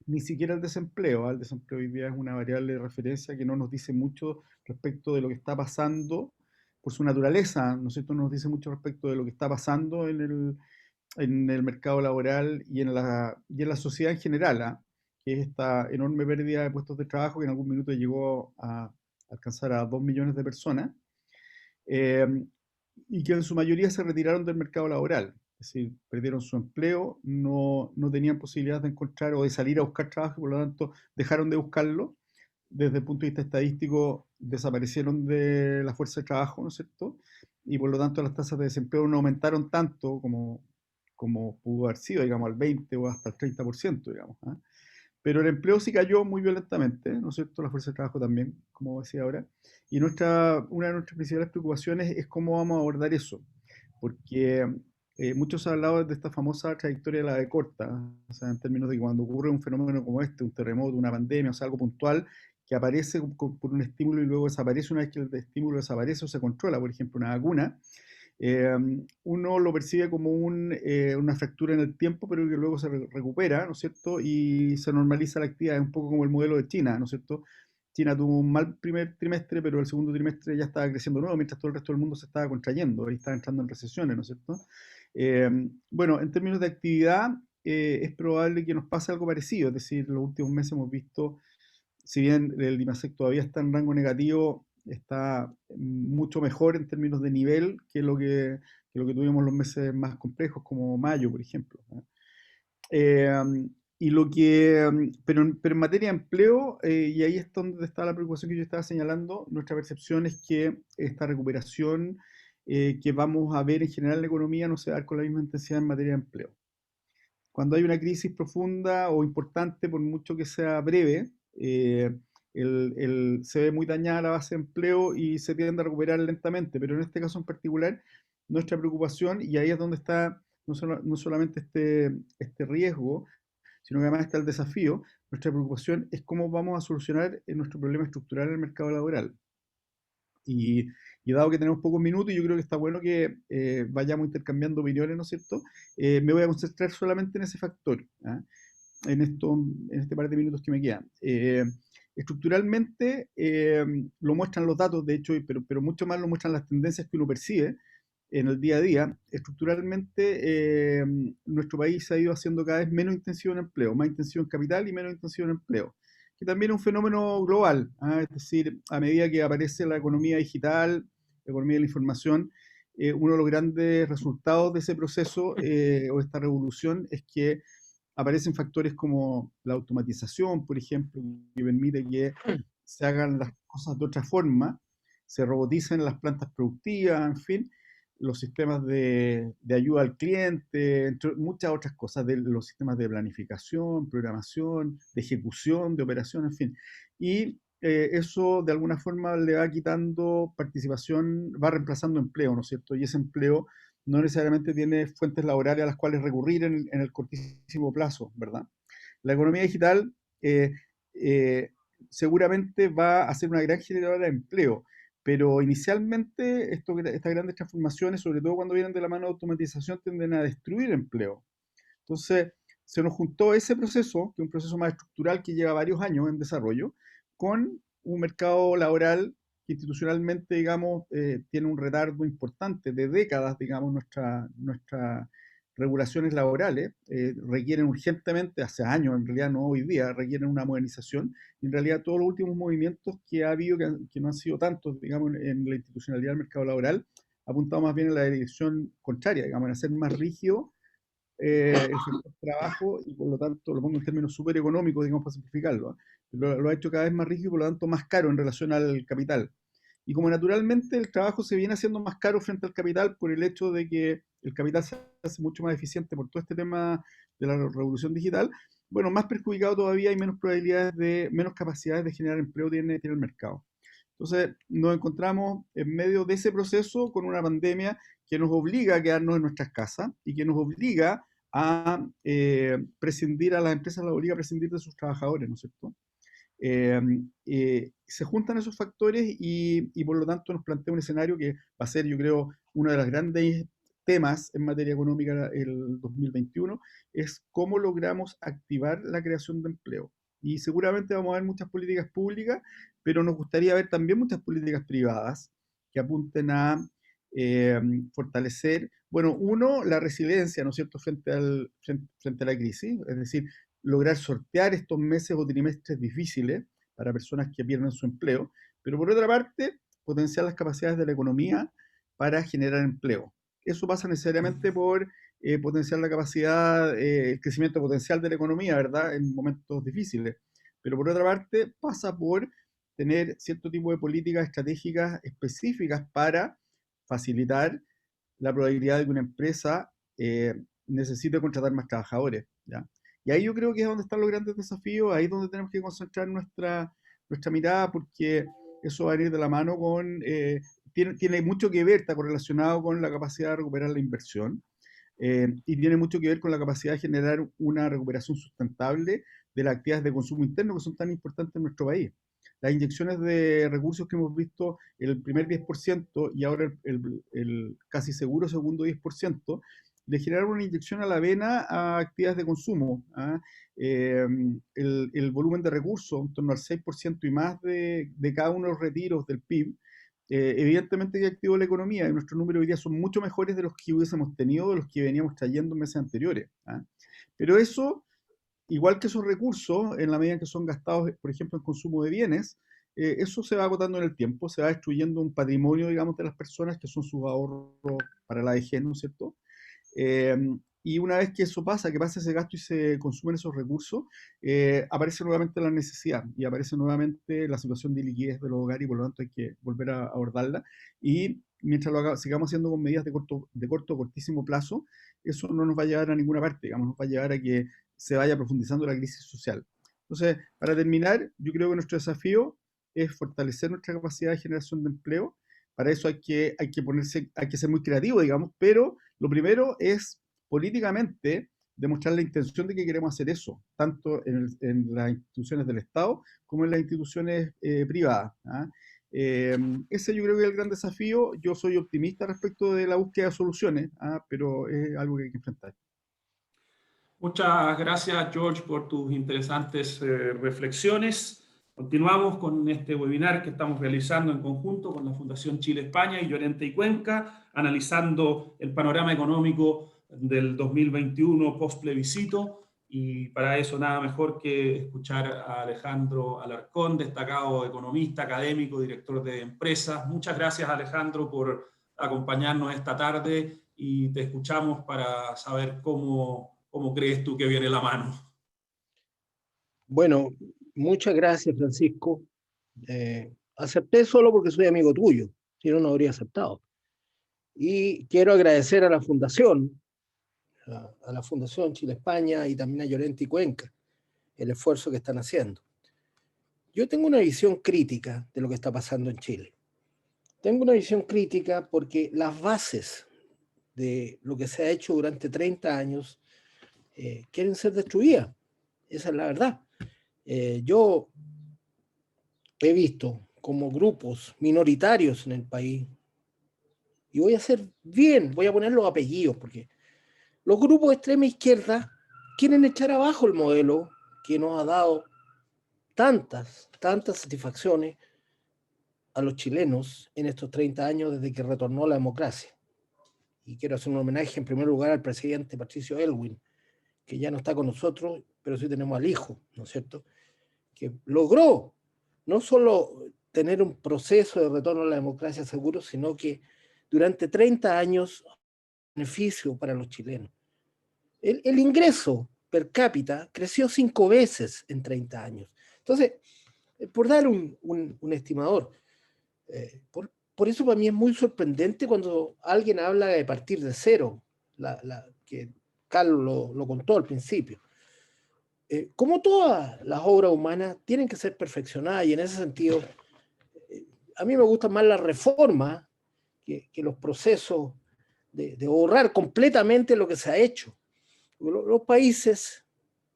Speaker 4: Ni siquiera el desempleo. El desempleo hoy día es una variable de referencia que no nos dice mucho respecto de lo que está pasando por su naturaleza, ¿no es cierto? No nos dice mucho respecto de lo que está pasando en el mercado laboral y en la sociedad en general, ¿ah? Que es esta enorme pérdida de puestos de trabajo que en algún minuto llegó a alcanzar a 2 millones de personas, eh, y que en su mayoría se retiraron del mercado laboral. Es decir, perdieron su empleo, no tenían posibilidad de encontrar o de salir a buscar trabajo, y por lo tanto dejaron de buscarlo. Desde el punto de vista estadístico, desaparecieron de la fuerza de trabajo, ¿no es cierto? Y por lo tanto las tasas de desempleo no aumentaron tanto como pudo haber sido, digamos, al 20 o hasta el 30%, digamos, ¿ah? Pero el empleo sí cayó muy violentamente, ¿no es cierto? La fuerza de trabajo también, como decía ahora. Y una de nuestras principales preocupaciones es cómo vamos a abordar eso, porque muchos han hablado de esta famosa trayectoria de la B corta, o sea, en términos de que cuando ocurre un fenómeno como este, un terremoto, una pandemia, o sea, algo puntual, que aparece por un estímulo y luego desaparece una vez que el estímulo desaparece o se controla, por ejemplo, una vacuna, eh, uno lo percibe como una fractura en el tiempo, pero que luego se recupera, ¿no es cierto? Y se normaliza la actividad, es un poco como el modelo de China, ¿no es cierto? China tuvo un mal primer trimestre, pero el segundo trimestre ya estaba creciendo nuevo, mientras todo el resto del mundo se estaba contrayendo y estaba entrando en recesiones, ¿no es cierto? Bueno, en términos de actividad, es probable que nos pase algo parecido, es decir, los últimos meses hemos visto, si bien el IMASEC todavía está en rango negativo, está mucho mejor en términos de nivel que lo que tuvimos los meses más complejos, como mayo, por ejemplo, ¿no? Eh, pero en materia de empleo, y ahí es donde está la preocupación que yo estaba señalando, nuestra percepción es que esta recuperación que vamos a ver en general en la economía no se va a dar con la misma intensidad en materia de empleo. Cuando hay una crisis profunda o importante, por mucho que sea breve, se ve muy dañada la base de empleo y se tiende a recuperar lentamente, pero en este caso en particular, nuestra preocupación, y ahí es donde está no solamente este riesgo, sino que además está el desafío, nuestra preocupación es cómo vamos a solucionar nuestro problema estructural en el mercado laboral. Y, y dado que tenemos pocos minutos, yo creo que está bueno que vayamos intercambiando opiniones, ¿no es cierto? Me voy a concentrar solamente en ese factor, ¿ah? En este par de minutos que me quedan. Estructuralmente, lo muestran los datos, de hecho, pero mucho más lo muestran las tendencias que uno percibe en el día a día. Estructuralmente, nuestro país ha ido haciendo cada vez menos intensivo en empleo, más intensivo en capital y menos intensivo en empleo, que también es un fenómeno global, ¿ah? Es decir, a medida que aparece la economía digital, la economía de la información, uno de los grandes resultados de ese proceso o esta revolución es que aparecen factores como la automatización, por ejemplo, que permite que se hagan las cosas de otra forma, se roboticen las plantas productivas, en fin, los sistemas de ayuda al cliente, entre muchas otras cosas, de los sistemas de planificación, programación, de ejecución, de operación, en fin. Y eso de alguna forma le va quitando participación, va reemplazando empleo, ¿no es cierto? Y ese empleo no necesariamente tiene fuentes laborales a las cuales recurrir en el cortísimo plazo, ¿verdad? La economía digital eh, eh, seguramente va a ser una gran generadora de empleo, pero inicialmente estas grandes transformaciones, sobre todo cuando vienen de la mano de automatización, tienden a destruir empleo. Entonces, se nos juntó ese proceso, que es un proceso más estructural que lleva varios años en desarrollo, con un mercado laboral que institucionalmente, digamos, tiene un retardo importante de décadas, digamos, nuestras regulaciones laborales requieren urgentemente, hace años, en realidad no hoy día, requieren una modernización. Y en realidad todos los últimos movimientos que ha habido, que no han sido tantos, digamos, en la institucionalidad del mercado laboral, ha apuntado más bien en la dirección contraria, digamos, en hacer más rígido el sector trabajo y por lo tanto, lo pongo en términos súper económicos, digamos, para simplificarlo, ¿eh? Lo ha hecho cada vez más rígido y por lo tanto más caro en relación al capital. Y como naturalmente el trabajo se viene haciendo más caro frente al capital por el hecho de que el capital se hace mucho más eficiente por todo este tema de la revolución digital, bueno, más perjudicado todavía y menos probabilidades menos capacidades de generar empleo tiene el mercado. Entonces nos encontramos en medio de ese proceso con una pandemia que nos obliga a quedarnos en nuestras casas y que nos obliga a prescindir, a las empresas las obliga a prescindir de sus trabajadores, ¿no es cierto? Se juntan esos factores y por lo tanto nos plantea un escenario que va a ser, yo creo, una de las grandes temas en materia económica el 2021 es cómo logramos activar la creación de empleo. Y seguramente vamos a ver muchas políticas públicas, pero nos gustaría ver también muchas políticas privadas que apunten a fortalecer, bueno, uno, la resiliencia, ¿no es cierto?, frente a la crisis, es decir, lograr sortear estos meses o trimestres difíciles para personas que pierden su empleo, pero por otra parte, potenciar las capacidades de la economía para generar empleo. Eso pasa necesariamente por potenciar la capacidad, el crecimiento potencial de la economía, ¿verdad?, en momentos difíciles. Pero por otra parte, pasa por tener cierto tipo de políticas estratégicas específicas para facilitar la probabilidad de que una empresa necesite contratar más trabajadores, ¿ya? Y ahí yo creo que es donde están los grandes desafíos, ahí es donde tenemos que concentrar nuestra mirada, porque eso va a ir de la mano con, tiene mucho que ver, está correlacionado con la capacidad de recuperar la inversión, y tiene mucho que ver con la capacidad de generar una recuperación sustentable de las actividades de consumo interno que son tan importantes en nuestro país. Las inyecciones de recursos que hemos visto, el primer 10% y ahora el casi seguro segundo 10%, le generaron una inyección a la vena a actividades de consumo. ¿Ah? El volumen de recursos, en torno al 6% y más de cada uno de los retiros del PIB, evidentemente que activó la economía y nuestros números hoy día son mucho mejores de los que hubiésemos tenido, de los que veníamos trayendo en meses anteriores. ¿Ah? Pero eso, igual que esos recursos, en la medida en que son gastados, por ejemplo, en consumo de bienes, eso se va agotando en el tiempo, se va destruyendo un patrimonio, digamos, de las personas que son sus ahorros para la vejez, ¿no es cierto? Eh, y una vez que eso pasa, que pasa ese gasto y se consumen esos recursos, aparece nuevamente la necesidad y aparece nuevamente la situación de liquidez de los hogares y por lo tanto hay que volver a abordarla. Y mientras sigamos haciendo con medidas de cortísimo plazo, eso no nos va a llevar a ninguna parte, digamos, nos va a llevar a que se vaya profundizando la crisis social. Entonces, para terminar, yo creo que nuestro desafío es fortalecer nuestra capacidad de generación de empleo. Para eso hay que ser muy creativo, digamos, pero lo primero es políticamente demostrar la intención de que queremos hacer eso, tanto en las instituciones del Estado como en las instituciones privadas. ¿Ah? Ese yo creo que es el gran desafío. Yo soy optimista respecto de la búsqueda de soluciones, ¿ah? Pero es algo que hay que enfrentar.
Speaker 1: Muchas gracias, George, por tus interesantes reflexiones. Continuamos con este webinar que estamos realizando en conjunto con la Fundación Chile-España y Llorente y Cuenca, analizando el panorama económico del 2021 post-plebiscito. Y para eso nada mejor que escuchar a Alejandro Alarcón, destacado economista, académico, director de empresas. Muchas gracias, Alejandro, por acompañarnos esta tarde y te escuchamos para saber cómo crees tú que viene la mano.
Speaker 5: Bueno, muchas gracias, Francisco. Acepté solo porque soy amigo tuyo, si no, no habría aceptado. Y quiero agradecer a la Fundación, a la Fundación Chile-España y también a Llorente y Cuenca, el esfuerzo que están haciendo. Yo tengo una visión crítica de lo que está pasando en Chile. Tengo una visión crítica porque las bases de lo que se ha hecho durante 30 años quieren ser destruidas. Esa es la verdad. Yo he visto como grupos minoritarios en el país, y voy a hacer bien, voy a poner los apellidos, porque los grupos de extrema izquierda quieren echar abajo el modelo que nos ha dado tantas satisfacciones a los chilenos en estos 30 años desde que retornó la democracia. Y quiero hacer un homenaje en primer lugar al presidente Patricio Aylwin, que ya no está con nosotros, pero sí tenemos al hijo, ¿no es cierto?, que logró no solo tener un proceso de retorno a la democracia seguro, sino que durante 30 años beneficio para los chilenos. El ingreso per cápita creció 5 veces en 30 años. Entonces, por dar un estimador, por eso para mí es muy sorprendente cuando alguien habla de partir de cero, que Carlos lo contó al principio. Como todas las obras humanas, tienen que ser perfeccionadas, y en ese sentido, a mí me gusta más la reforma que los procesos de borrar completamente lo que se ha hecho. Los países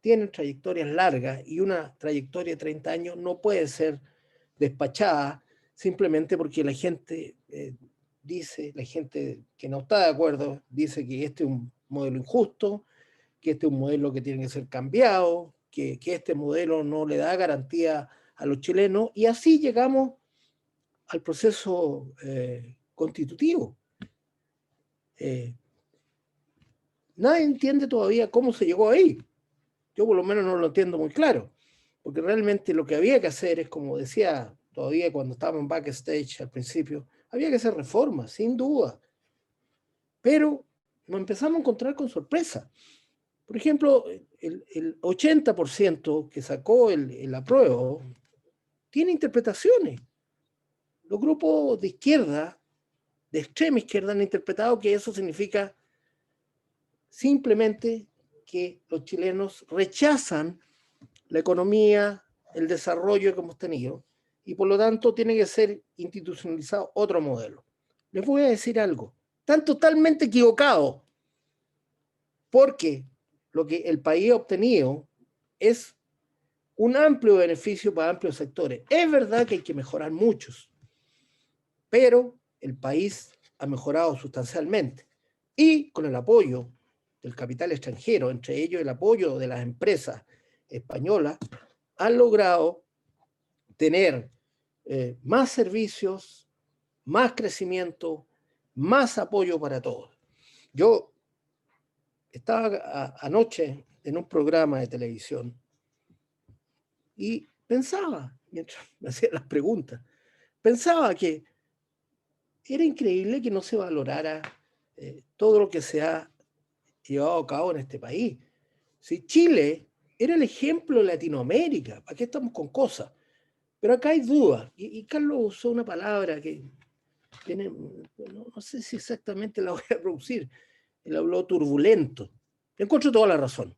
Speaker 5: tienen trayectorias largas y una trayectoria de 30 años no puede ser despachada simplemente porque la gente dice, la gente que no está de acuerdo, dice que este es un modelo injusto, que este es un modelo que tiene que ser cambiado, que este modelo no le da garantía a los chilenos, y así llegamos al proceso constitutivo. Nadie entiende todavía cómo se llegó ahí. Yo por lo menos no lo entiendo muy claro, porque realmente lo que había que hacer es, como decía todavía cuando estábamos en backstage al principio, había que hacer reformas, sin duda. Pero nos empezamos a encontrar con sorpresa. Por ejemplo, el 80% que sacó el apruebo tiene interpretaciones. Los grupos de izquierda, de extrema izquierda, han interpretado que eso significa simplemente que los chilenos rechazan la economía, el desarrollo que hemos tenido, y por lo tanto tiene que ser institucionalizado otro modelo. Les voy a decir algo, están totalmente equivocados, porque lo que el país ha obtenido es un amplio beneficio para amplios sectores. Es verdad que hay que mejorar muchos, pero el país ha mejorado sustancialmente, y con el apoyo del capital extranjero, entre ellos el apoyo de las empresas españolas, han logrado tener más servicios, más crecimiento, más apoyo para todos. Yo estaba anoche en un programa de televisión y pensaba, mientras me hacía las preguntas, pensaba que era increíble que no se valorara todo lo que se ha llevado a cabo en este país. Si Chile era el ejemplo de Latinoamérica, ¿para qué estamos con cosas? Pero acá hay dudas, y Carlos usó una palabra que tiene, no sé si exactamente la voy a producir, él habló turbulento. Le encuentro toda la razón,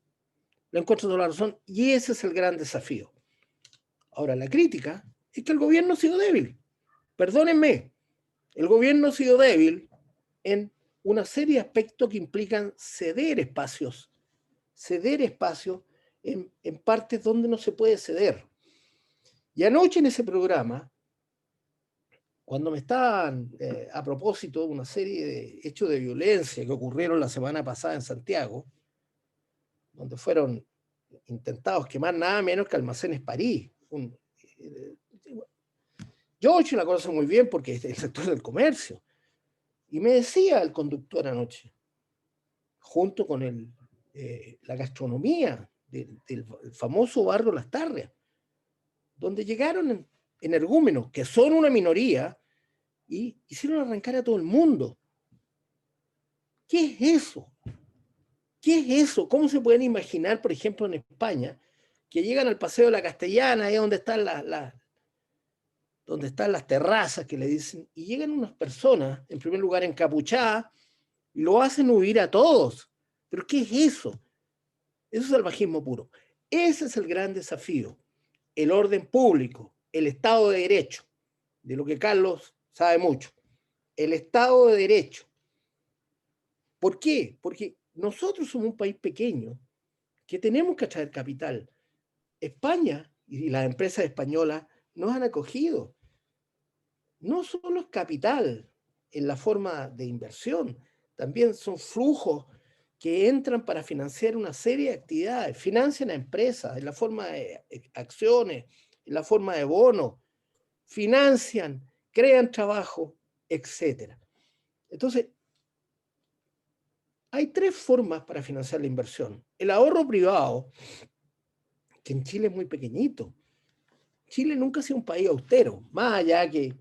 Speaker 5: y ese es el gran desafío. Ahora, la crítica es que el gobierno ha sido débil. Perdónenme, el gobierno ha sido débil en una serie de aspectos que implican ceder espacios en partes donde no se puede ceder. Y anoche en ese programa, cuando me estaban, a propósito de una serie de hechos de violencia que ocurrieron la semana pasada en Santiago, donde fueron intentados quemar nada menos que Almacenes París. George la conoce muy bien porque es el sector del comercio. Y me decía el conductor anoche, junto con la gastronomía del famoso barrio Las Tarrias, donde llegaron energúmenos, que son una minoría, y hicieron arrancar a todo el mundo. ¿Qué es eso? ¿Qué es eso? ¿Cómo se pueden imaginar, por ejemplo, en España, que llegan al Paseo de la Castellana, ahí donde están las terrazas que le dicen, y llegan unas personas, en primer lugar encapuchadas, y lo hacen huir a todos? ¿Pero qué es eso? Eso es salvajismo puro. Ese es el gran desafío. El orden público, el Estado de Derecho, de lo que Carlos sabe mucho. El Estado de Derecho. ¿Por qué? Porque nosotros somos un país pequeño que tenemos que atraer capital. España y las empresas españolas nos han acogido. No solo es capital en la forma de inversión, también son flujos que entran para financiar una serie de actividades, financian a empresas en la forma de acciones, en la forma de bonos, financian, crean trabajo, etc. Entonces, hay tres formas para financiar la inversión. El ahorro privado, que en Chile es muy pequeñito. Chile nunca ha sido un país austero, más allá que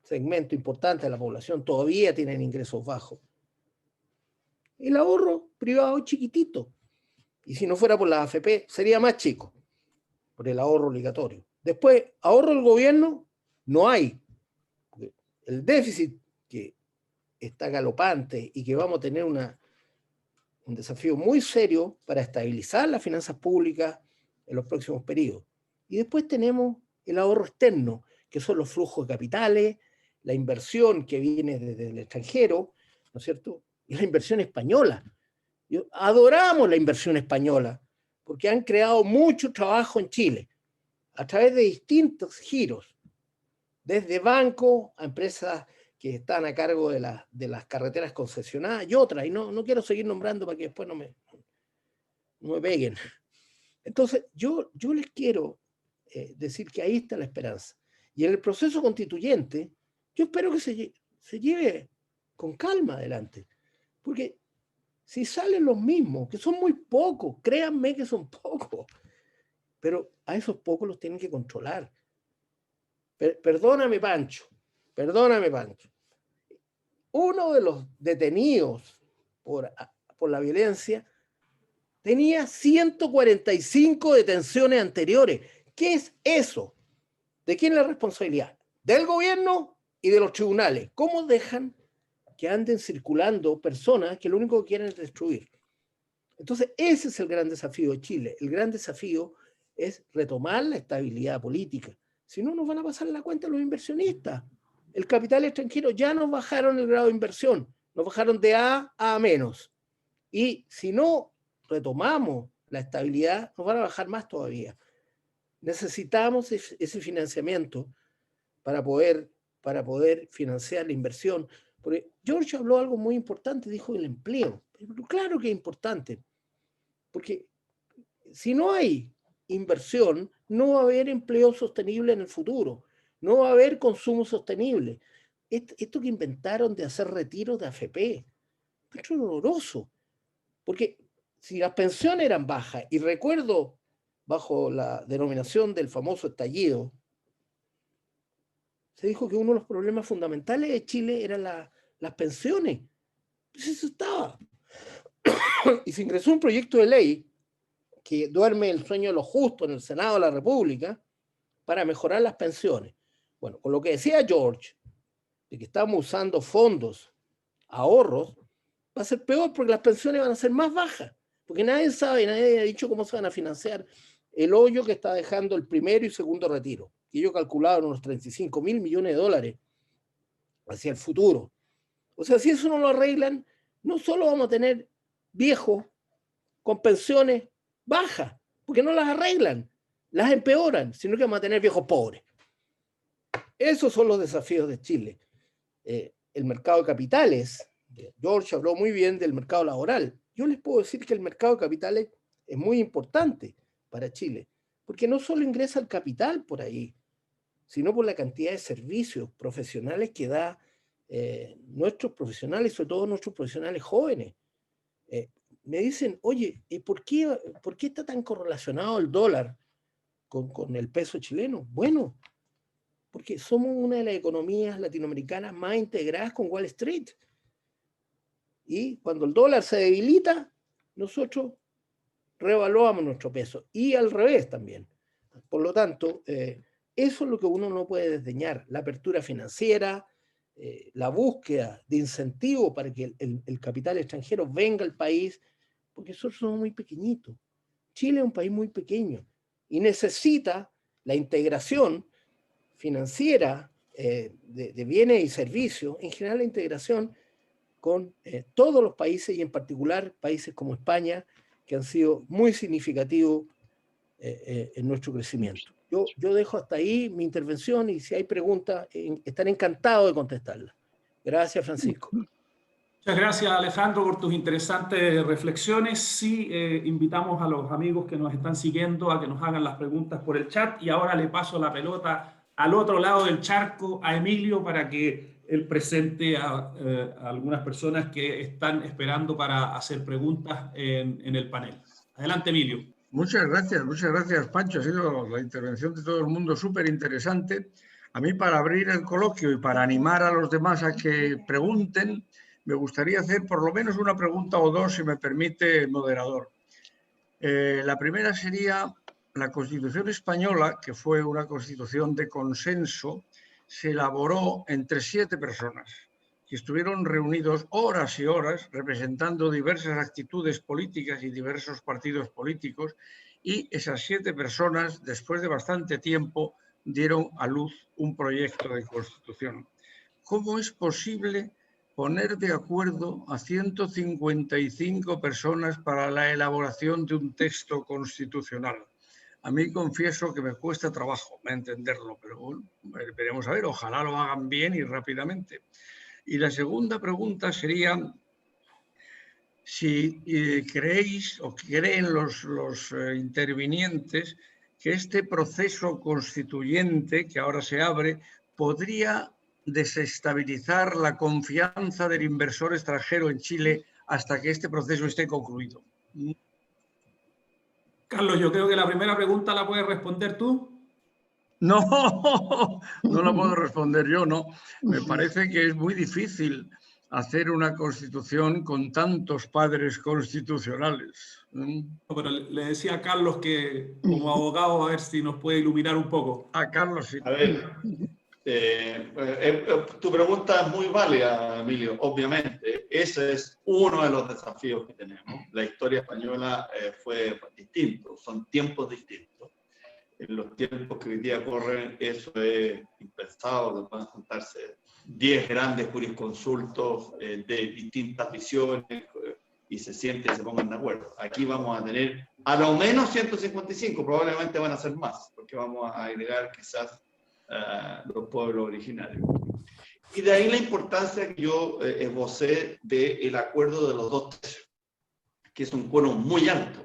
Speaker 5: segmento importante de la población todavía tienen ingresos bajos. El ahorro privado es chiquitito, y si no fuera por la AFP sería más chico, por el ahorro obligatorio. Después, ahorro del gobierno no hay. El déficit que está galopante y que vamos a tener un desafío muy serio para estabilizar las finanzas públicas en los próximos periodos. Y después tenemos el ahorro externo, que son los flujos de capitales, la inversión que viene desde el extranjero, ¿no es cierto? Y la inversión española. Adoramos la inversión española, porque han creado mucho trabajo en Chile, a través de distintos giros, desde bancos a empresas que están a cargo de las carreteras concesionadas y otras, y no quiero seguir nombrando para que después no me peguen. Entonces, yo les quiero decir que ahí está la esperanza. Y en el proceso constituyente, yo espero que se lleve con calma adelante, porque si salen los mismos, que son muy pocos, créanme que son pocos, pero a esos pocos los tienen que controlar. Perdóname, Pancho. Uno de los detenidos por la violencia tenía 145 detenciones anteriores. ¿Qué es eso? ¿De quién es la responsabilidad? Del gobierno y de los tribunales. ¿Cómo dejan que anden circulando personas que lo único que quieren es destruir? Entonces, ese es el gran desafío de Chile. El gran desafío es retomar la estabilidad política. Si no, nos van a pasar la cuenta los inversionistas. El capital extranjero ya nos bajaron el grado de inversión, nos bajaron de A a menos. Y si no retomamos la estabilidad, nos van a bajar más todavía. Necesitamos ese financiamiento para poder financiar la inversión. Porque George habló algo muy importante, dijo el empleo. Pero claro que es importante, porque si no hay inversión, no va a haber empleo sostenible en el futuro, no va a haber consumo sostenible. Esto que inventaron de hacer retiros de AFP, es horroroso, porque si las pensiones eran bajas, y recuerdo bajo la denominación del famoso estallido, se dijo que uno de los problemas fundamentales de Chile eran las pensiones. Pues eso estaba. Y se ingresó un proyecto de ley que duerme el sueño de los justos en el Senado de la República para mejorar las pensiones. Bueno, con lo que decía George, de que estamos usando fondos, ahorros, va a ser peor porque las pensiones van a ser más bajas, porque nadie sabe, nadie ha dicho cómo se van a financiar el hoyo que está dejando el primero y segundo retiro, que yo calculaba en unos 35.000 millones de dólares hacia el futuro. O sea, si eso no lo arreglan, no solo vamos a tener viejos con pensiones bajas, porque no las arreglan, las empeoran, sino que vamos a tener viejos pobres. Esos son los desafíos de Chile. El mercado de capitales, George habló muy bien del mercado laboral. Yo les puedo decir que el mercado de capitales es muy importante para Chile, porque no solo ingresa el capital por ahí, sino por la cantidad de servicios profesionales que da nuestros profesionales, sobre todo nuestros profesionales jóvenes. Me dicen, oye, ¿por qué está tan correlacionado el dólar con el peso chileno? Bueno, porque somos una de las economías latinoamericanas más integradas con Wall Street. Y cuando el dólar se debilita, nosotros revaluamos nuestro peso. Y al revés también. Por lo tanto, eso es lo que uno no puede desdeñar. La apertura financiera, la búsqueda de incentivos para que el capital extranjero venga al país, porque nosotros somos muy pequeñitos. Chile es un país muy pequeño y necesita la integración financiera de bienes y servicios, en general la integración con todos los países y en particular países como España, que han sido muy significativos en nuestro crecimiento. Yo dejo hasta ahí mi intervención y si hay preguntas, estaré encantado de contestarlas. Gracias, Francisco.
Speaker 1: Muchas gracias, Alejandro, por tus interesantes reflexiones. Sí, invitamos a los amigos que nos están siguiendo a que nos hagan las preguntas por el chat y ahora le paso la pelota al otro lado del charco a Emilio para que él presente a algunas personas que están esperando para hacer preguntas en el panel. Adelante, Emilio.
Speaker 2: Muchas gracias, Pancho. Ha sido la intervención de todo el mundo súper interesante. A mí, para abrir el coloquio y para animar a los demás a que pregunten, me gustaría hacer por lo menos una pregunta o dos, si me permite el moderador. La primera sería, la Constitución española, que fue una constitución de consenso, se elaboró entre 7 personas que estuvieron reunidos horas y horas representando diversas actitudes políticas y diversos partidos políticos, y esas 7 personas, después de bastante tiempo, dieron a luz un proyecto de constitución. ¿Cómo es posible poner de acuerdo a 155 personas para la elaboración de un texto constitucional? a mí confieso que me cuesta trabajo entenderlo, pero bueno, veremos a ver, ojalá lo hagan bien y rápidamente. Y la segunda pregunta sería si creéis o creen los intervinientes que este proceso constituyente que ahora se abre podría desestabilizar la confianza del inversor extranjero en Chile hasta que este proceso esté concluido.
Speaker 1: Carlos, yo creo que la primera pregunta la puedes responder tú.
Speaker 2: No, no la puedo responder yo, no. Me parece que es muy difícil hacer una constitución con tantos padres constitucionales.
Speaker 1: No, pero le decía a Carlos que como abogado a ver si nos puede iluminar un poco.
Speaker 2: A Carlos, sí.
Speaker 3: A ver, tu pregunta es muy válida, Emilio. Obviamente, ese es uno de los desafíos que tenemos. La historia española fue distinto, son tiempos distintos. En los tiempos que hoy día corren, eso es impensado, que puedan juntarse 10 grandes jurisconsultos de distintas visiones y se sienten y se pongan de acuerdo. Aquí vamos a tener a lo menos 155, probablemente van a ser más, porque vamos a agregar quizás los pueblos originarios. Y de ahí la importancia que yo esbocé del acuerdo de los 2 tercios, que es un quórum muy alto.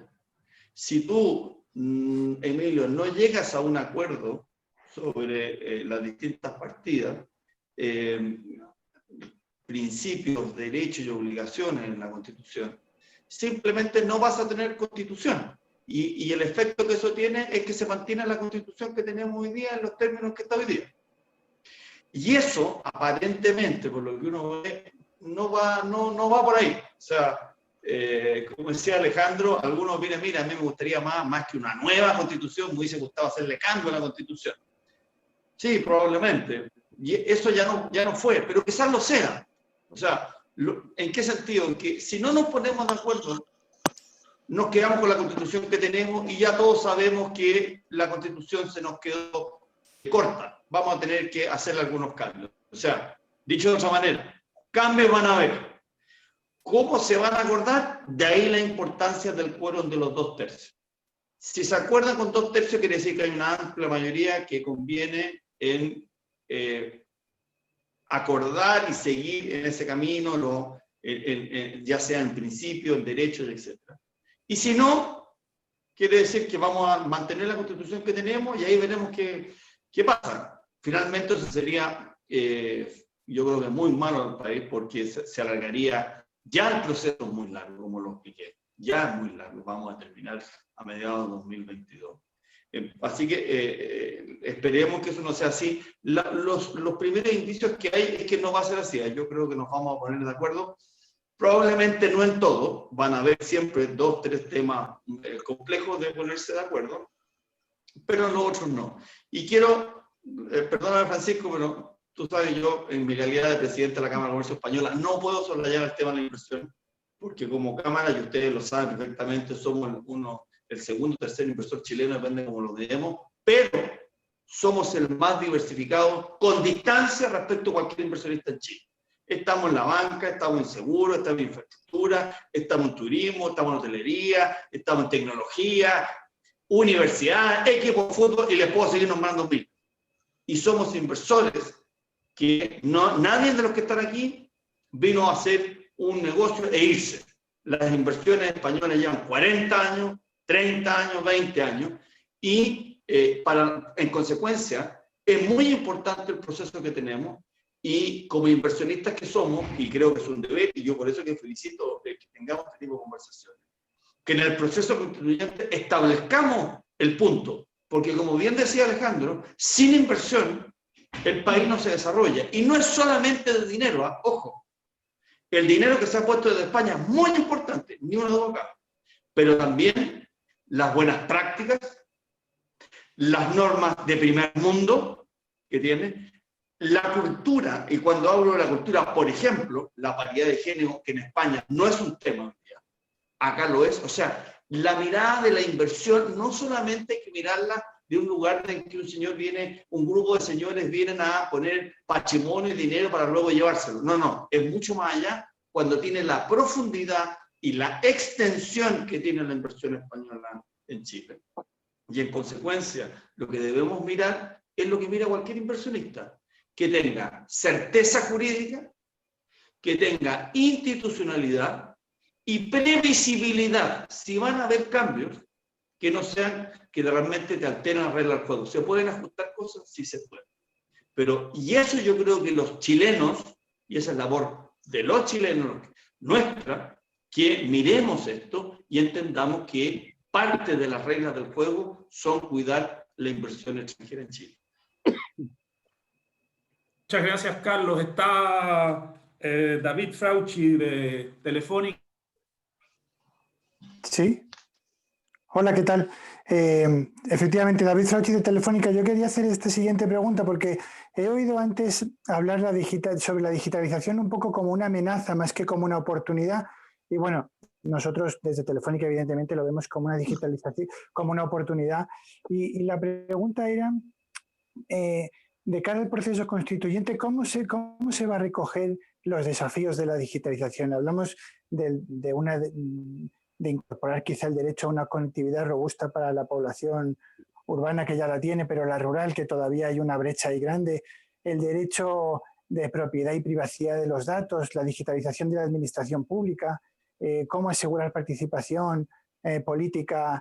Speaker 3: Si tú, Emilio, no llegas a un acuerdo sobre las distintas partidas, principios, derechos y obligaciones en la Constitución, simplemente no vas a tener Constitución. Y el efecto que eso tiene es que se mantiene la Constitución que tenemos hoy día en los términos que está hoy día. Y eso, aparentemente, por lo que uno ve, no va por ahí. O sea, como decía Alejandro, algunos vienen, mira, a mí me gustaría más que una nueva Constitución, me hubiese gustado hacerle cambio a la Constitución. Sí, probablemente. Y eso ya no fue, pero quizás lo sea. O sea, ¿en qué sentido? En que si no nos ponemos de acuerdo, nos quedamos con la Constitución que tenemos y ya todos sabemos que la Constitución se nos quedó corta. Vamos a tener que hacerle algunos cambios. O sea, dicho de otra manera, cambios van a haber. ¿Cómo se van a acordar? De ahí la importancia del quórum de los 2 tercios. Si se acuerdan con 2 tercios, quiere decir que hay una amplia mayoría que conviene en acordar y seguir en ese camino, ya sea en principio, en derechos, etc. Y si no, quiere decir que vamos a mantener la Constitución que tenemos y ahí veremos qué pasa. Finalmente eso sería, yo creo que muy malo al país porque se alargaría, ya el proceso es muy largo, como lo expliqué, ya es muy largo, vamos a terminar a mediados de 2022. Así que esperemos que eso no sea así. Los primeros indicios que hay es que no va a ser así. Yo creo que nos vamos a poner de acuerdo. Probablemente no en todo. Van a haber siempre 2, 3 temas complejos de ponerse de acuerdo, pero los otros no. Y quiero, perdóname Francisco, pero tú sabes, yo en mi calidad de presidente de la Cámara de Comercio Española no puedo soslayar el tema de la inversión, porque como Cámara, y ustedes lo saben perfectamente, somos el segundo o tercer inversor chileno, depende de cómo lo veamos, pero somos el más diversificado con distancia respecto a cualquier inversionista en Chile. Estamos en la banca, estamos en seguro, estamos en infraestructura, estamos en turismo, estamos en hotelería, estamos en tecnología, universidad, equipo de fútbol, y les puedo seguir nombrando 1000. Y somos inversores que nadie de los que están aquí vino a hacer un negocio e irse. Las inversiones españolas llevan 40 años, 30 años, 20 años, y en consecuencia es muy importante el proceso que tenemos, y como inversionistas que somos, y creo que es un deber, y yo por eso que felicito que tengamos este tipo de conversaciones, que en el proceso constituyente establezcamos el punto, porque como bien decía Alejandro, sin inversión el país no se desarrolla, y no es solamente de dinero, ojo, el dinero que se ha puesto desde España es muy importante, ni una duda acá, pero también las buenas prácticas, las normas de primer mundo que tiene, la cultura, y cuando hablo de la cultura, por ejemplo, la paridad de género, que en España no es un tema hoy día, acá lo es. O sea, la mirada de la inversión no solamente hay que mirarla de un lugar en que un grupo de señores vienen a poner patrimonio y dinero para luego llevárselo. No, es mucho más allá cuando tiene la profundidad y la extensión que tiene la inversión española en Chile. Y en consecuencia, lo que debemos mirar es lo que mira cualquier inversionista, que tenga certeza jurídica, que tenga institucionalidad y previsibilidad. Si van a haber cambios, que no sean que realmente te alteren las reglas del juego. ¿Se pueden ajustar cosas? Sí se pueden. Pero, y eso yo creo que los chilenos, y esa es labor de los chilenos, nuestra, que miremos esto y entendamos que parte de las reglas del juego son cuidar la inversión extranjera en Chile.
Speaker 1: Muchas gracias, Carlos. Está David Frauchi de Telefónica.
Speaker 6: Sí. Hola, ¿qué tal? Efectivamente, David Frauchi de Telefónica. Yo quería hacer esta siguiente pregunta porque he oído antes hablar sobre la digitalización un poco como una amenaza más que como una oportunidad. Y bueno, nosotros desde Telefónica evidentemente lo vemos como una digitalización, como una oportunidad. Y la pregunta era, de cara al proceso constituyente, ¿cómo se va a recoger los desafíos de la digitalización? Hablamos de incorporar quizá el derecho a una conectividad robusta para la población urbana que ya la tiene, pero la rural que todavía hay una brecha ahí grande, el derecho de propiedad y privacidad de los datos, la digitalización de la administración pública, cómo asegurar participación política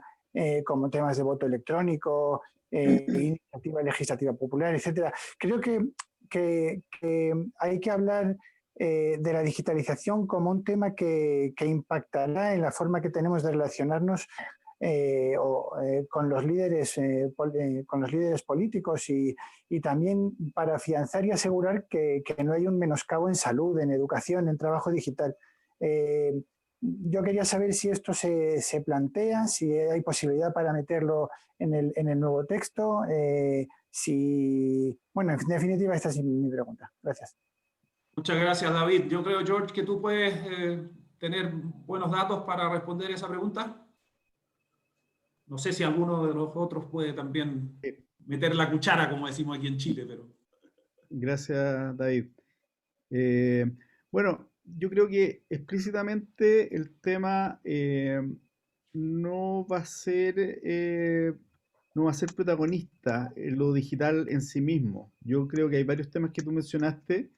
Speaker 6: como temas de voto electrónico, iniciativa legislativa popular, etcétera. Creo que hay que hablar de la digitalización como un tema que impactará en la forma que tenemos de relacionarnos con los líderes políticos y también para afianzar y asegurar que no hay un menoscabo en salud, en educación, en trabajo digital. Yo quería saber si esto se plantea, si hay posibilidad para meterlo en el nuevo texto. Bueno, en definitiva, esta es mi pregunta. Gracias.
Speaker 1: Muchas gracias, David. Yo creo, George, que tú puedes tener buenos datos para responder esa pregunta. No sé si alguno de los otros puede también meter la cuchara, como decimos aquí en Chile, pero...
Speaker 4: Gracias, David. Bueno, yo creo que explícitamente el tema no va a ser protagonista en lo digital en sí mismo. Yo creo que hay varios temas que tú mencionaste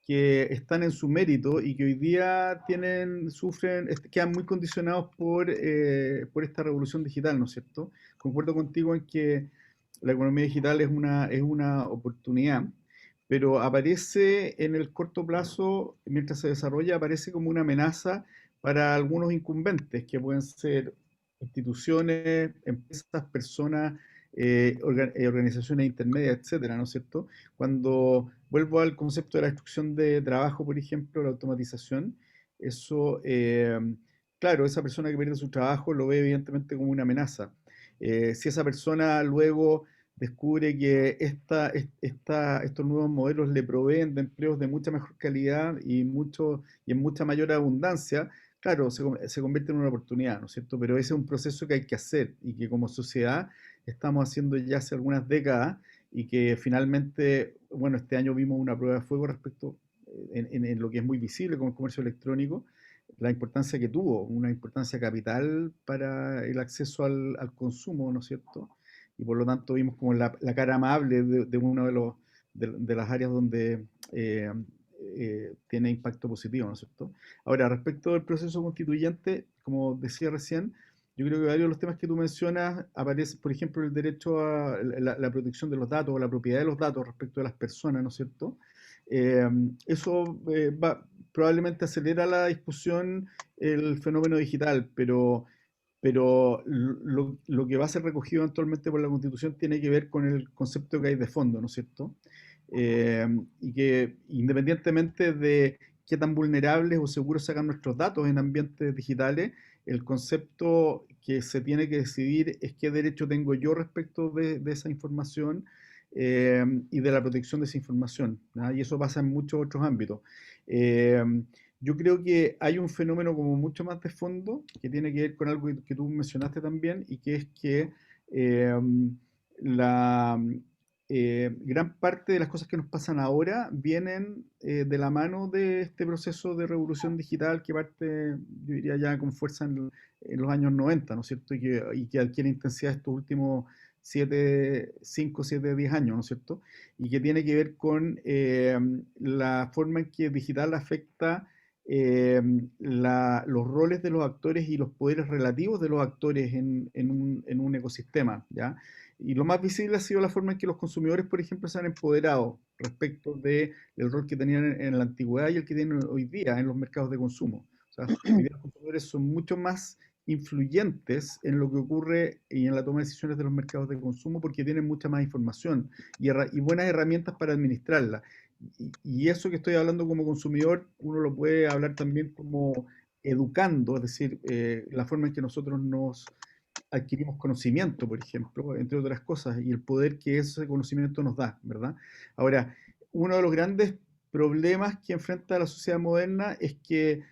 Speaker 4: que están en su mérito y que hoy día quedan muy condicionados por esta revolución digital, ¿no es cierto? Concuerdo contigo en que la economía digital es una oportunidad, pero aparece en el corto plazo, mientras se desarrolla, aparece como una amenaza para algunos incumbentes, que pueden ser instituciones, empresas, personas, organizaciones intermedias, etcétera, ¿no es cierto? Cuando vuelvo al concepto de la destrucción de trabajo, por ejemplo, la automatización, eso, claro, esa persona que pierde su trabajo lo ve evidentemente como una amenaza. Si esa persona luego descubre que estos nuevos modelos le proveen de empleos de mucha mejor calidad y en mucha mayor abundancia, claro, se convierte en una oportunidad, ¿no es cierto? Pero ese es un proceso que hay que hacer y que como sociedad estamos haciendo ya hace algunas décadas y que finalmente, bueno, este año vimos una prueba de fuego respecto en lo que es muy visible como el comercio electrónico, la importancia que tuvo, una importancia capital para el acceso al consumo, ¿no es cierto? Y por lo tanto vimos como la cara amable de uno de las áreas donde tiene impacto positivo, ¿no es cierto? Ahora, respecto del proceso constituyente, como decía recién, yo creo que varios de los temas que tú mencionas aparecen, por ejemplo, el derecho a la protección de los datos o la propiedad de los datos respecto de las personas, ¿no es cierto? Eso probablemente acelera la discusión, el fenómeno digital, pero lo que va a ser recogido eventualmente por la Constitución tiene que ver con el concepto que hay de fondo, ¿no es cierto? Y que independientemente de qué tan vulnerables o seguros se hagan nuestros datos en ambientes digitales, el concepto que se tiene que decidir es qué derecho tengo yo respecto de esa información y de la protección de esa información, ¿no? Y eso pasa en muchos otros ámbitos. Eh, yo creo que hay un fenómeno como mucho más de fondo que tiene que ver con algo que tú mencionaste también y que es que eh, la, gran parte de las cosas que nos pasan ahora vienen de la mano de este proceso de revolución digital que parte, yo diría ya con fuerza en los años 90, ¿no es cierto? Y que adquiere intensidad estos últimos 5, 7, 10 años, ¿no es cierto? Y que tiene que ver con la forma en que digital afecta los roles de los actores y los poderes relativos de los actores en un ecosistema, ¿ya? Y lo más visible ha sido la forma en que los consumidores, por ejemplo, se han empoderado respecto del rol que tenían en la antigüedad y el que tienen hoy día en los mercados de consumo. O sea, hoy día los consumidores son mucho más influyentes en lo que ocurre y en la toma de decisiones de los mercados de consumo porque tienen mucha más información y buenas herramientas para administrarla. Y eso que estoy hablando como consumidor, uno lo puede hablar también como educando, es decir, la forma en que nosotros nos adquirimos conocimiento, por ejemplo, entre otras cosas, y el poder que ese conocimiento nos da, ¿verdad? Ahora, uno de los grandes problemas que enfrenta la sociedad moderna es que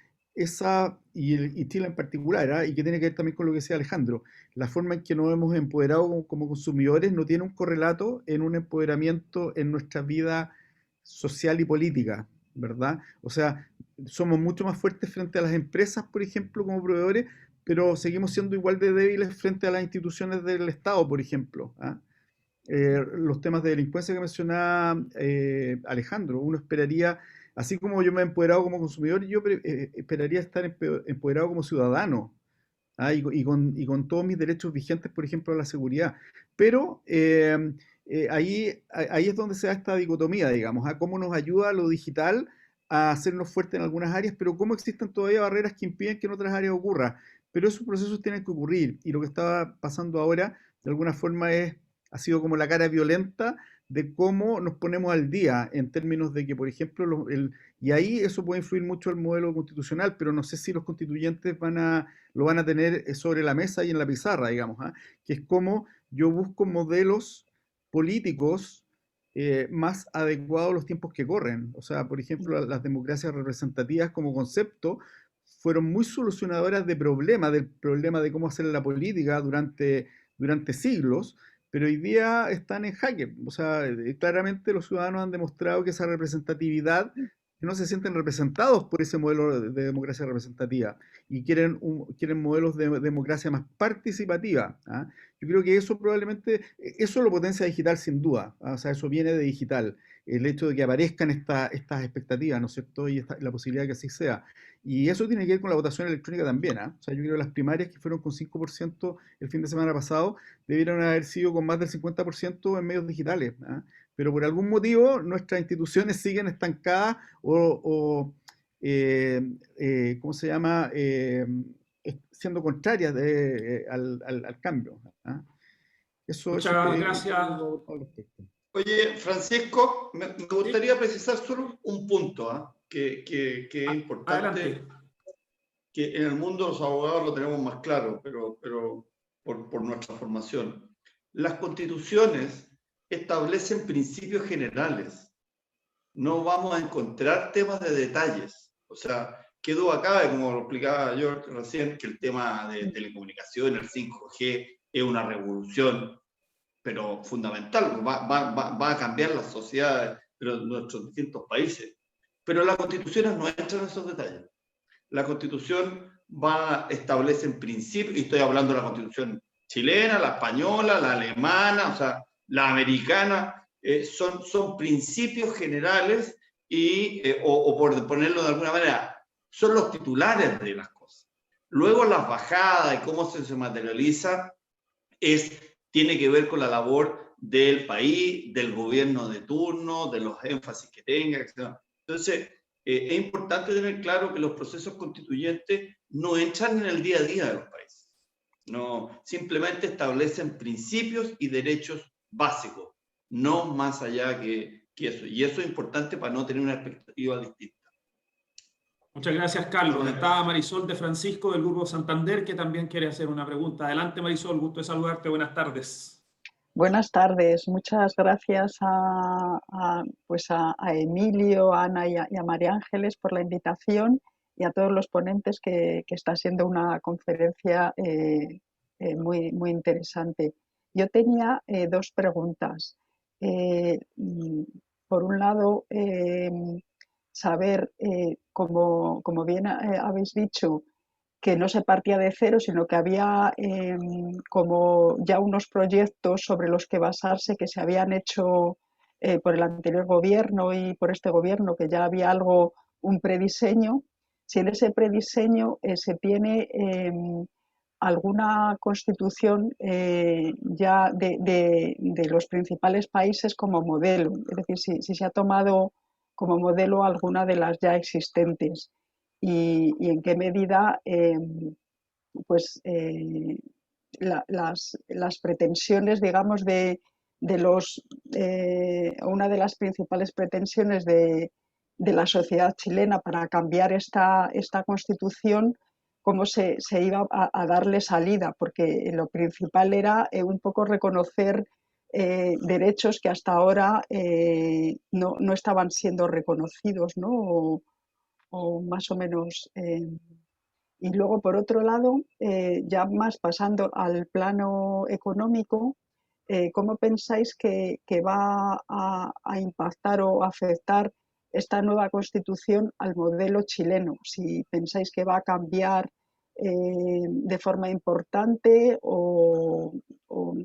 Speaker 4: y Chile en particular, ¿ah? Y que tiene que ver también con lo que decía Alejandro, la forma en que nos hemos empoderado como consumidores no tiene un correlato en un empoderamiento en nuestra vida social y política, ¿verdad? O sea, somos mucho más fuertes frente a las empresas, por ejemplo, como proveedores, pero seguimos siendo igual de débiles frente a las instituciones del Estado, por ejemplo, ¿ah? Los temas de delincuencia que mencionaba Alejandro, uno esperaría, así como yo me he empoderado como consumidor, yo esperaría estar empoderado como ciudadano, ¿ah? Y con todos mis derechos vigentes, por ejemplo, a la seguridad. Pero ahí es donde se da esta dicotomía, digamos, ¿ah? Cómo nos ayuda lo digital a hacernos fuertes en algunas áreas, pero cómo existen todavía barreras que impiden que en otras áreas ocurra. Pero esos procesos tienen que ocurrir, y lo que está pasando ahora, de alguna forma, ha sido como la cara violenta de cómo nos ponemos al día en términos de que, por ejemplo, y ahí eso puede influir mucho el modelo constitucional, pero no sé si los constituyentes lo van a tener sobre la mesa y en la pizarra, digamos, ¿ah? Que es como yo busco modelos políticos más adecuados a los tiempos que corren. O sea, por ejemplo, las democracias representativas como concepto fueron muy solucionadoras del problema de cómo hacer la política durante siglos, pero hoy día están en jaque. O sea, claramente los ciudadanos han demostrado que esa representatividad, que no se sienten representados por ese modelo de democracia representativa y quieren modelos de democracia más participativa, ¿ah? Yo creo que eso probablemente, eso lo potencia digital sin duda, ¿ah? O sea, eso viene de digital, el hecho de que aparezcan estas expectativas, ¿no es cierto? Y la posibilidad de que así sea. Y eso tiene que ver con la votación electrónica también, ¿ah? O sea, yo creo que las primarias que fueron con 5% el fin de semana pasado debieron haber sido con más del 50% en medios digitales, ¿ah? Pero por algún motivo nuestras instituciones siguen estancadas ¿cómo se llama? Siendo contrarias al cambio, ¿ah? Eso
Speaker 1: Muchas gracias.
Speaker 4: al respecto.
Speaker 3: Oye, Francisco, me gustaría precisar solo un punto, ¿ah? que es importante.
Speaker 1: Adelante.
Speaker 3: Que en el mundo los abogados lo tenemos más claro, pero por nuestra formación. Las constituciones establecen principios generales. No vamos a encontrar temas de detalles. O sea, qué duda cabe, como lo explicaba yo recién, que el tema de telecomunicación, el 5G, es una revolución, pero fundamental. Va a cambiar las sociedades de nuestros distintos países. Pero las constituciones no entran en esos detalles. La Constitución establece en principio, y estoy hablando de la Constitución chilena, la española, la alemana, o sea, la americana, son principios generales o por ponerlo de alguna manera, son los titulares de las cosas. Luego las bajadas y cómo se materializa tiene que ver con la labor del país, del gobierno de turno, de los énfasis que tenga, etc. Entonces, es importante tener claro que los procesos constituyentes no entran en el día a día de los países. No, simplemente establecen principios y derechos básicos, no más allá que eso. Y eso es importante para no tener una expectativa distinta.
Speaker 1: Muchas gracias, Carlos. Está Marisol de Francisco del Grupo Santander, que también quiere hacer una pregunta. Adelante, Marisol, gusto de saludarte. Buenas tardes.
Speaker 7: Buenas tardes, muchas gracias pues a Emilio, a Ana y a María Ángeles por la invitación y a todos los ponentes que está siendo una conferencia muy, muy interesante. Yo tenía dos preguntas. por un lado, saber, como bien habéis dicho, que no se partía de cero, sino que había como ya unos proyectos sobre los que basarse que se habían hecho por el anterior gobierno y por este gobierno, que ya había algo, un prediseño. Si en ese prediseño se tiene alguna constitución ya de los principales países como modelo, es decir, si se ha tomado como modelo alguna de las ya existentes y en qué medida pues, las pretensiones, digamos, una de las principales pretensiones de la sociedad chilena para cambiar esta constitución, cómo se iba a darle salida, porque lo principal era un poco reconocer derechos que hasta ahora no estaban siendo reconocidos, ¿no? O más o menos. Y luego, por otro lado, ya más pasando al plano económico, ¿cómo pensáis que va a impactar o afectar esta nueva constitución al modelo chileno? Si pensáis que va a cambiar de forma importante o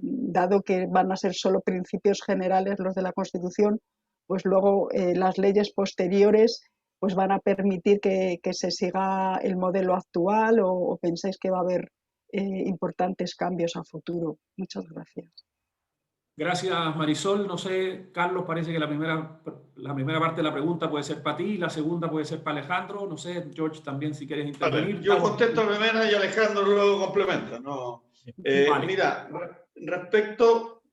Speaker 7: dado que van a ser solo principios generales los de la constitución, pues luego las leyes posteriores pues van a permitir que se siga el modelo actual o pensáis que va a haber importantes cambios a futuro. Muchas gracias.
Speaker 1: Gracias, Marisol. No sé, Carlos, parece que la primera parte de la pregunta puede ser para ti y la segunda puede ser para Alejandro. No sé, George, también si quieres intervenir.
Speaker 3: Yo contesto la primera y Alejandro luego complementa. No.
Speaker 1: Vale.
Speaker 3: Mira, respecto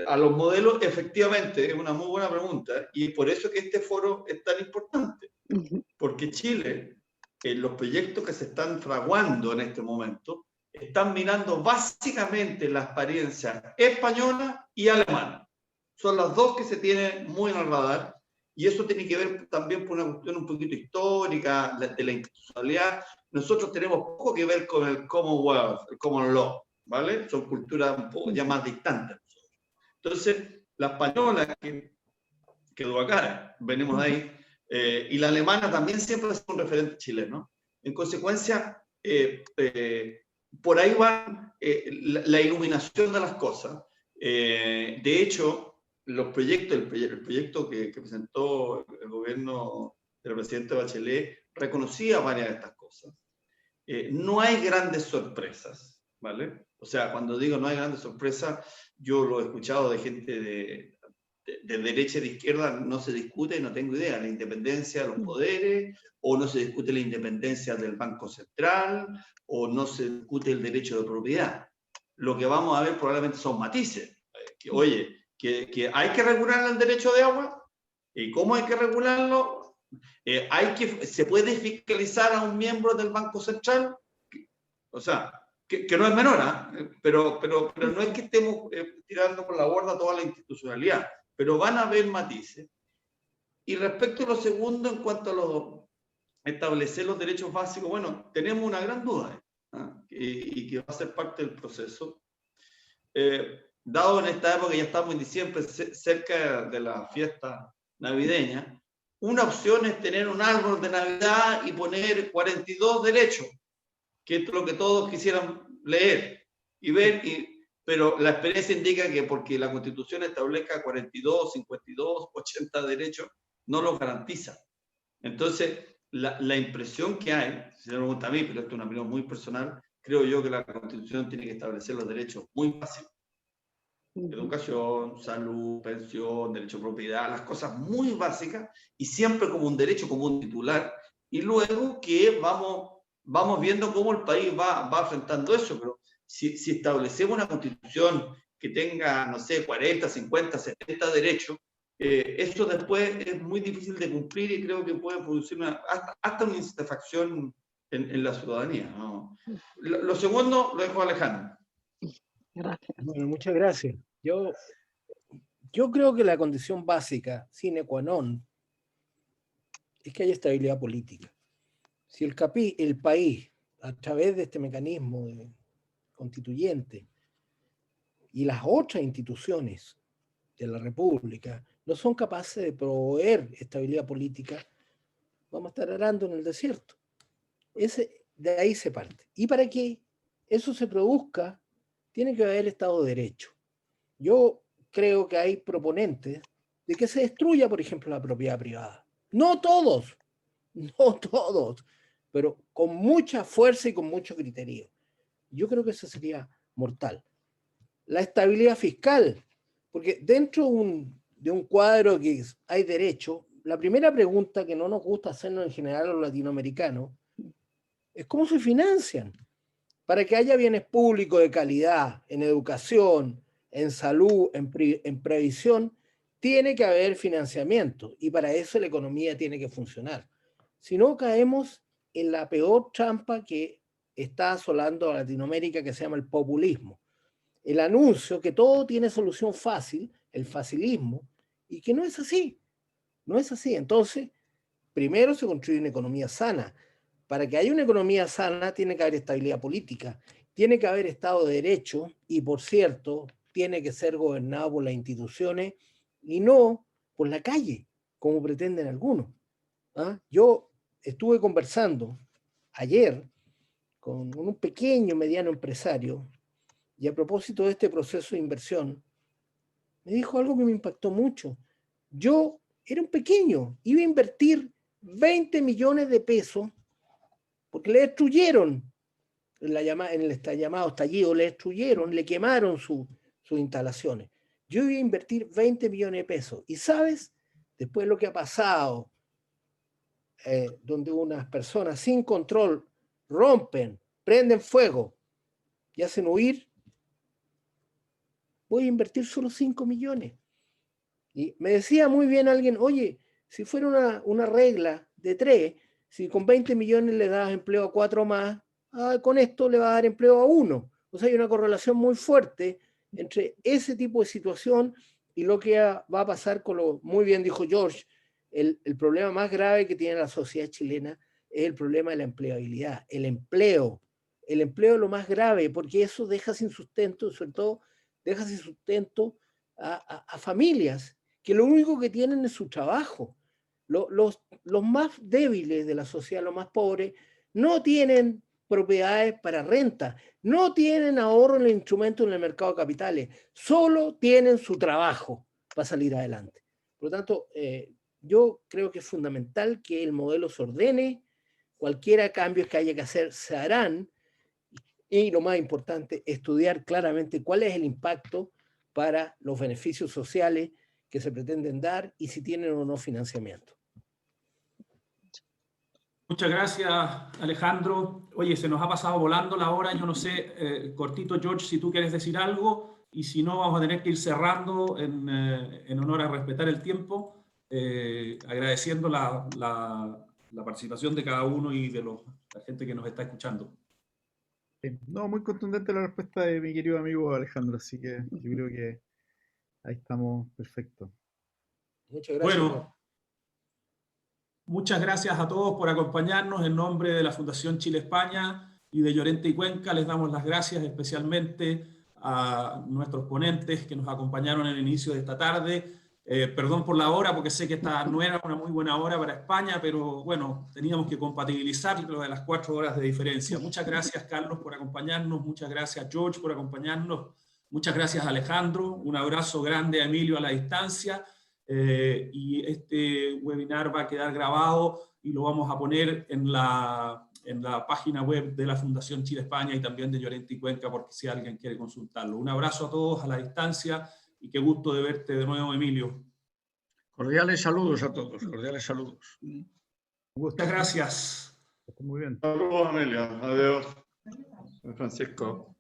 Speaker 3: a los modelos, efectivamente, es una muy buena pregunta y por eso que este foro es tan importante. Porque Chile, en los proyectos que se están fraguando en este momento, están mirando básicamente la experiencia española y alemana. Son las dos que se tienen muy en el radar y eso tiene que ver también por una cuestión un poquito histórica de la institucionalidad. Nosotros tenemos poco que ver con el Commonwealth, el Common Law, ¿vale? Son culturas un poco ya más distantes. Entonces, la española, que quedó acá, venimos de ahí, y la alemana también siempre es un referente chileno. En consecuencia, por ahí va la iluminación de las cosas. De hecho, los proyectos, el proyecto que presentó el gobierno del presidente Bachelet reconocía varias de estas cosas. No hay grandes sorpresas, ¿vale? O sea, cuando digo no hay grandes sorpresas, yo lo he escuchado de gente de derecha y de izquierda, no se discute, no tengo idea, la independencia de los poderes, o no se discute la independencia del Banco Central, o no se discute el derecho de propiedad. Lo que vamos a ver probablemente son matices. Oye, que hay que regular el derecho de agua, ¿y cómo hay que regularlo? ¿Se puede fiscalizar a un miembro del Banco Central? O sea, que no es menor, ¿eh? pero no es que estemos tirando por la borda toda la institucionalidad, pero van a haber matices. Y respecto a lo segundo, en cuanto a establecer los derechos básicos, bueno, tenemos una gran duda y que va a ser parte del proceso. Dado en esta época, ya estamos en diciembre, cerca de la fiesta navideña, una opción es tener un árbol de Navidad y poner 42 derechos, que es lo que todos quisieran leer y ver, pero la experiencia indica que porque la Constitución establezca 42, 52, 80 derechos, no los garantiza. Entonces, la impresión que hay, si me pregunta a mí, pero esto es una opinión muy personal, creo yo que la Constitución tiene que establecer los derechos muy básicos. Educación, salud, pensión, derecho a propiedad, las cosas muy básicas y siempre como un derecho, como un titular, y luego que vamos viendo cómo el país va afrontando eso, pero si establecemos una constitución que tenga, no sé, 40, 50, 70 derechos, eso después es muy difícil de cumplir y creo que puede producir hasta una insatisfacción en la ciudadanía, ¿no? Lo segundo lo dejo a Alejandro.
Speaker 7: Gracias.
Speaker 5: Bueno, muchas gracias. Yo creo que la condición básica, sine qua non, es que haya estabilidad política. Si el país, a través de este mecanismo constituyente y las otras instituciones de la República no son capaces de proveer estabilidad política, vamos a estar arando en el desierto. De ahí se parte. Y para que eso se produzca, tiene que haber Estado de Derecho. Yo creo que hay proponentes de que se destruya, por ejemplo, la propiedad privada. No todos, pero con mucha fuerza y con mucho criterio. Yo creo que eso sería mortal. La estabilidad fiscal, porque dentro de un cuadro que hay derecho, la primera pregunta que no nos gusta hacernos en general a los latinoamericanos es cómo se financian. Para que haya bienes públicos de calidad, en educación, en salud, en previsión, tiene que haber financiamiento y para eso la economía tiene que funcionar. Si no, caemos en la peor trampa que está asolando a Latinoamérica, que se llama el populismo. El anuncio que todo tiene solución fácil, el facilismo, y que no es así. No es así. Entonces, primero se construye una economía sana. Para que haya una economía sana tiene que haber estabilidad política, tiene que haber Estado de Derecho y, por cierto, tiene que ser gobernado por las instituciones y no por la calle, como pretenden algunos. ¿Ah? Yo estuve conversando ayer con un pequeño, mediano empresario y a propósito de este proceso de inversión, me dijo algo que me impactó mucho. Yo era un pequeño, iba a invertir 20 millones de pesos porque le destruyeron en el llamado estallido, le destruyeron, le quemaron sus instalaciones. Yo iba a invertir 20 millones de pesos. Y sabes, después de lo que ha pasado, donde unas personas sin control rompen, prenden fuego y hacen huir, voy a invertir solo 5 millones. Y me decía muy bien alguien, oye, si fuera una regla de 3, si con 20 millones le das empleo a 4 más, con esto le va a dar empleo a 1. O sea, hay una correlación muy fuerte entre ese tipo de situación y lo que va a pasar con lo, muy bien dijo George, el problema más grave que tiene la sociedad chilena es el problema de la empleabilidad. El empleo es lo más grave porque eso deja sin sustento, sobre todo deja sin sustento a familias que lo único que tienen es su trabajo. Los más débiles de la sociedad, los más pobres, no tienen propiedades para renta, no tienen ahorro en el instrumento en el mercado de capitales, solo tienen su trabajo para salir adelante. Por lo tanto, yo creo que es fundamental que el modelo se ordene, cualquiera cambios que haya que hacer se harán, y lo más importante, estudiar claramente cuál es el impacto para los beneficios sociales que se pretenden dar y si tienen o no financiamiento.
Speaker 1: Muchas gracias, Alejandro. Oye, se nos ha pasado volando la hora. Yo no sé, cortito, George, si tú quieres decir algo, y si no, vamos a tener que ir cerrando en honor a respetar el tiempo, agradeciendo la participación de cada uno y de la gente que nos está escuchando.
Speaker 4: No, muy contundente la respuesta de mi querido amigo Alejandro, así que yo creo que ahí estamos perfectos.
Speaker 5: Muchas gracias.
Speaker 1: Bueno, muchas gracias a todos por acompañarnos. En nombre de la Fundación Chile-España y de Llorente y Cuenca, les damos las gracias especialmente a nuestros ponentes que nos acompañaron en el inicio de esta tarde. Perdón por la hora, porque sé que esta no era una muy buena hora para España, pero bueno, teníamos que compatibilizar lo de las 4 horas de diferencia. Muchas gracias, Carlos, por acompañarnos. Muchas gracias, George, por acompañarnos. Muchas gracias, Alejandro. Un abrazo grande a Emilio a la distancia. Y este webinar va a quedar grabado y lo vamos a poner en la página web de la Fundación Chile-España y también de Llorente y Cuenca, porque si alguien quiere consultarlo. Un abrazo a todos a la distancia y qué gusto de verte de nuevo, Emilio.
Speaker 2: Cordiales saludos a todos, cordiales saludos.
Speaker 1: Muchas gracias.
Speaker 4: Muy bien.
Speaker 3: Saludos, Amelia. Adiós, Francisco.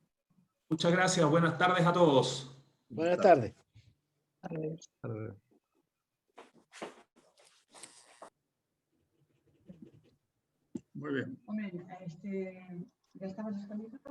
Speaker 1: Muchas gracias. Buenas tardes a todos.
Speaker 5: Buenas tardes.
Speaker 2: Muy bien.
Speaker 8: Hombre, ya estamos escondidos.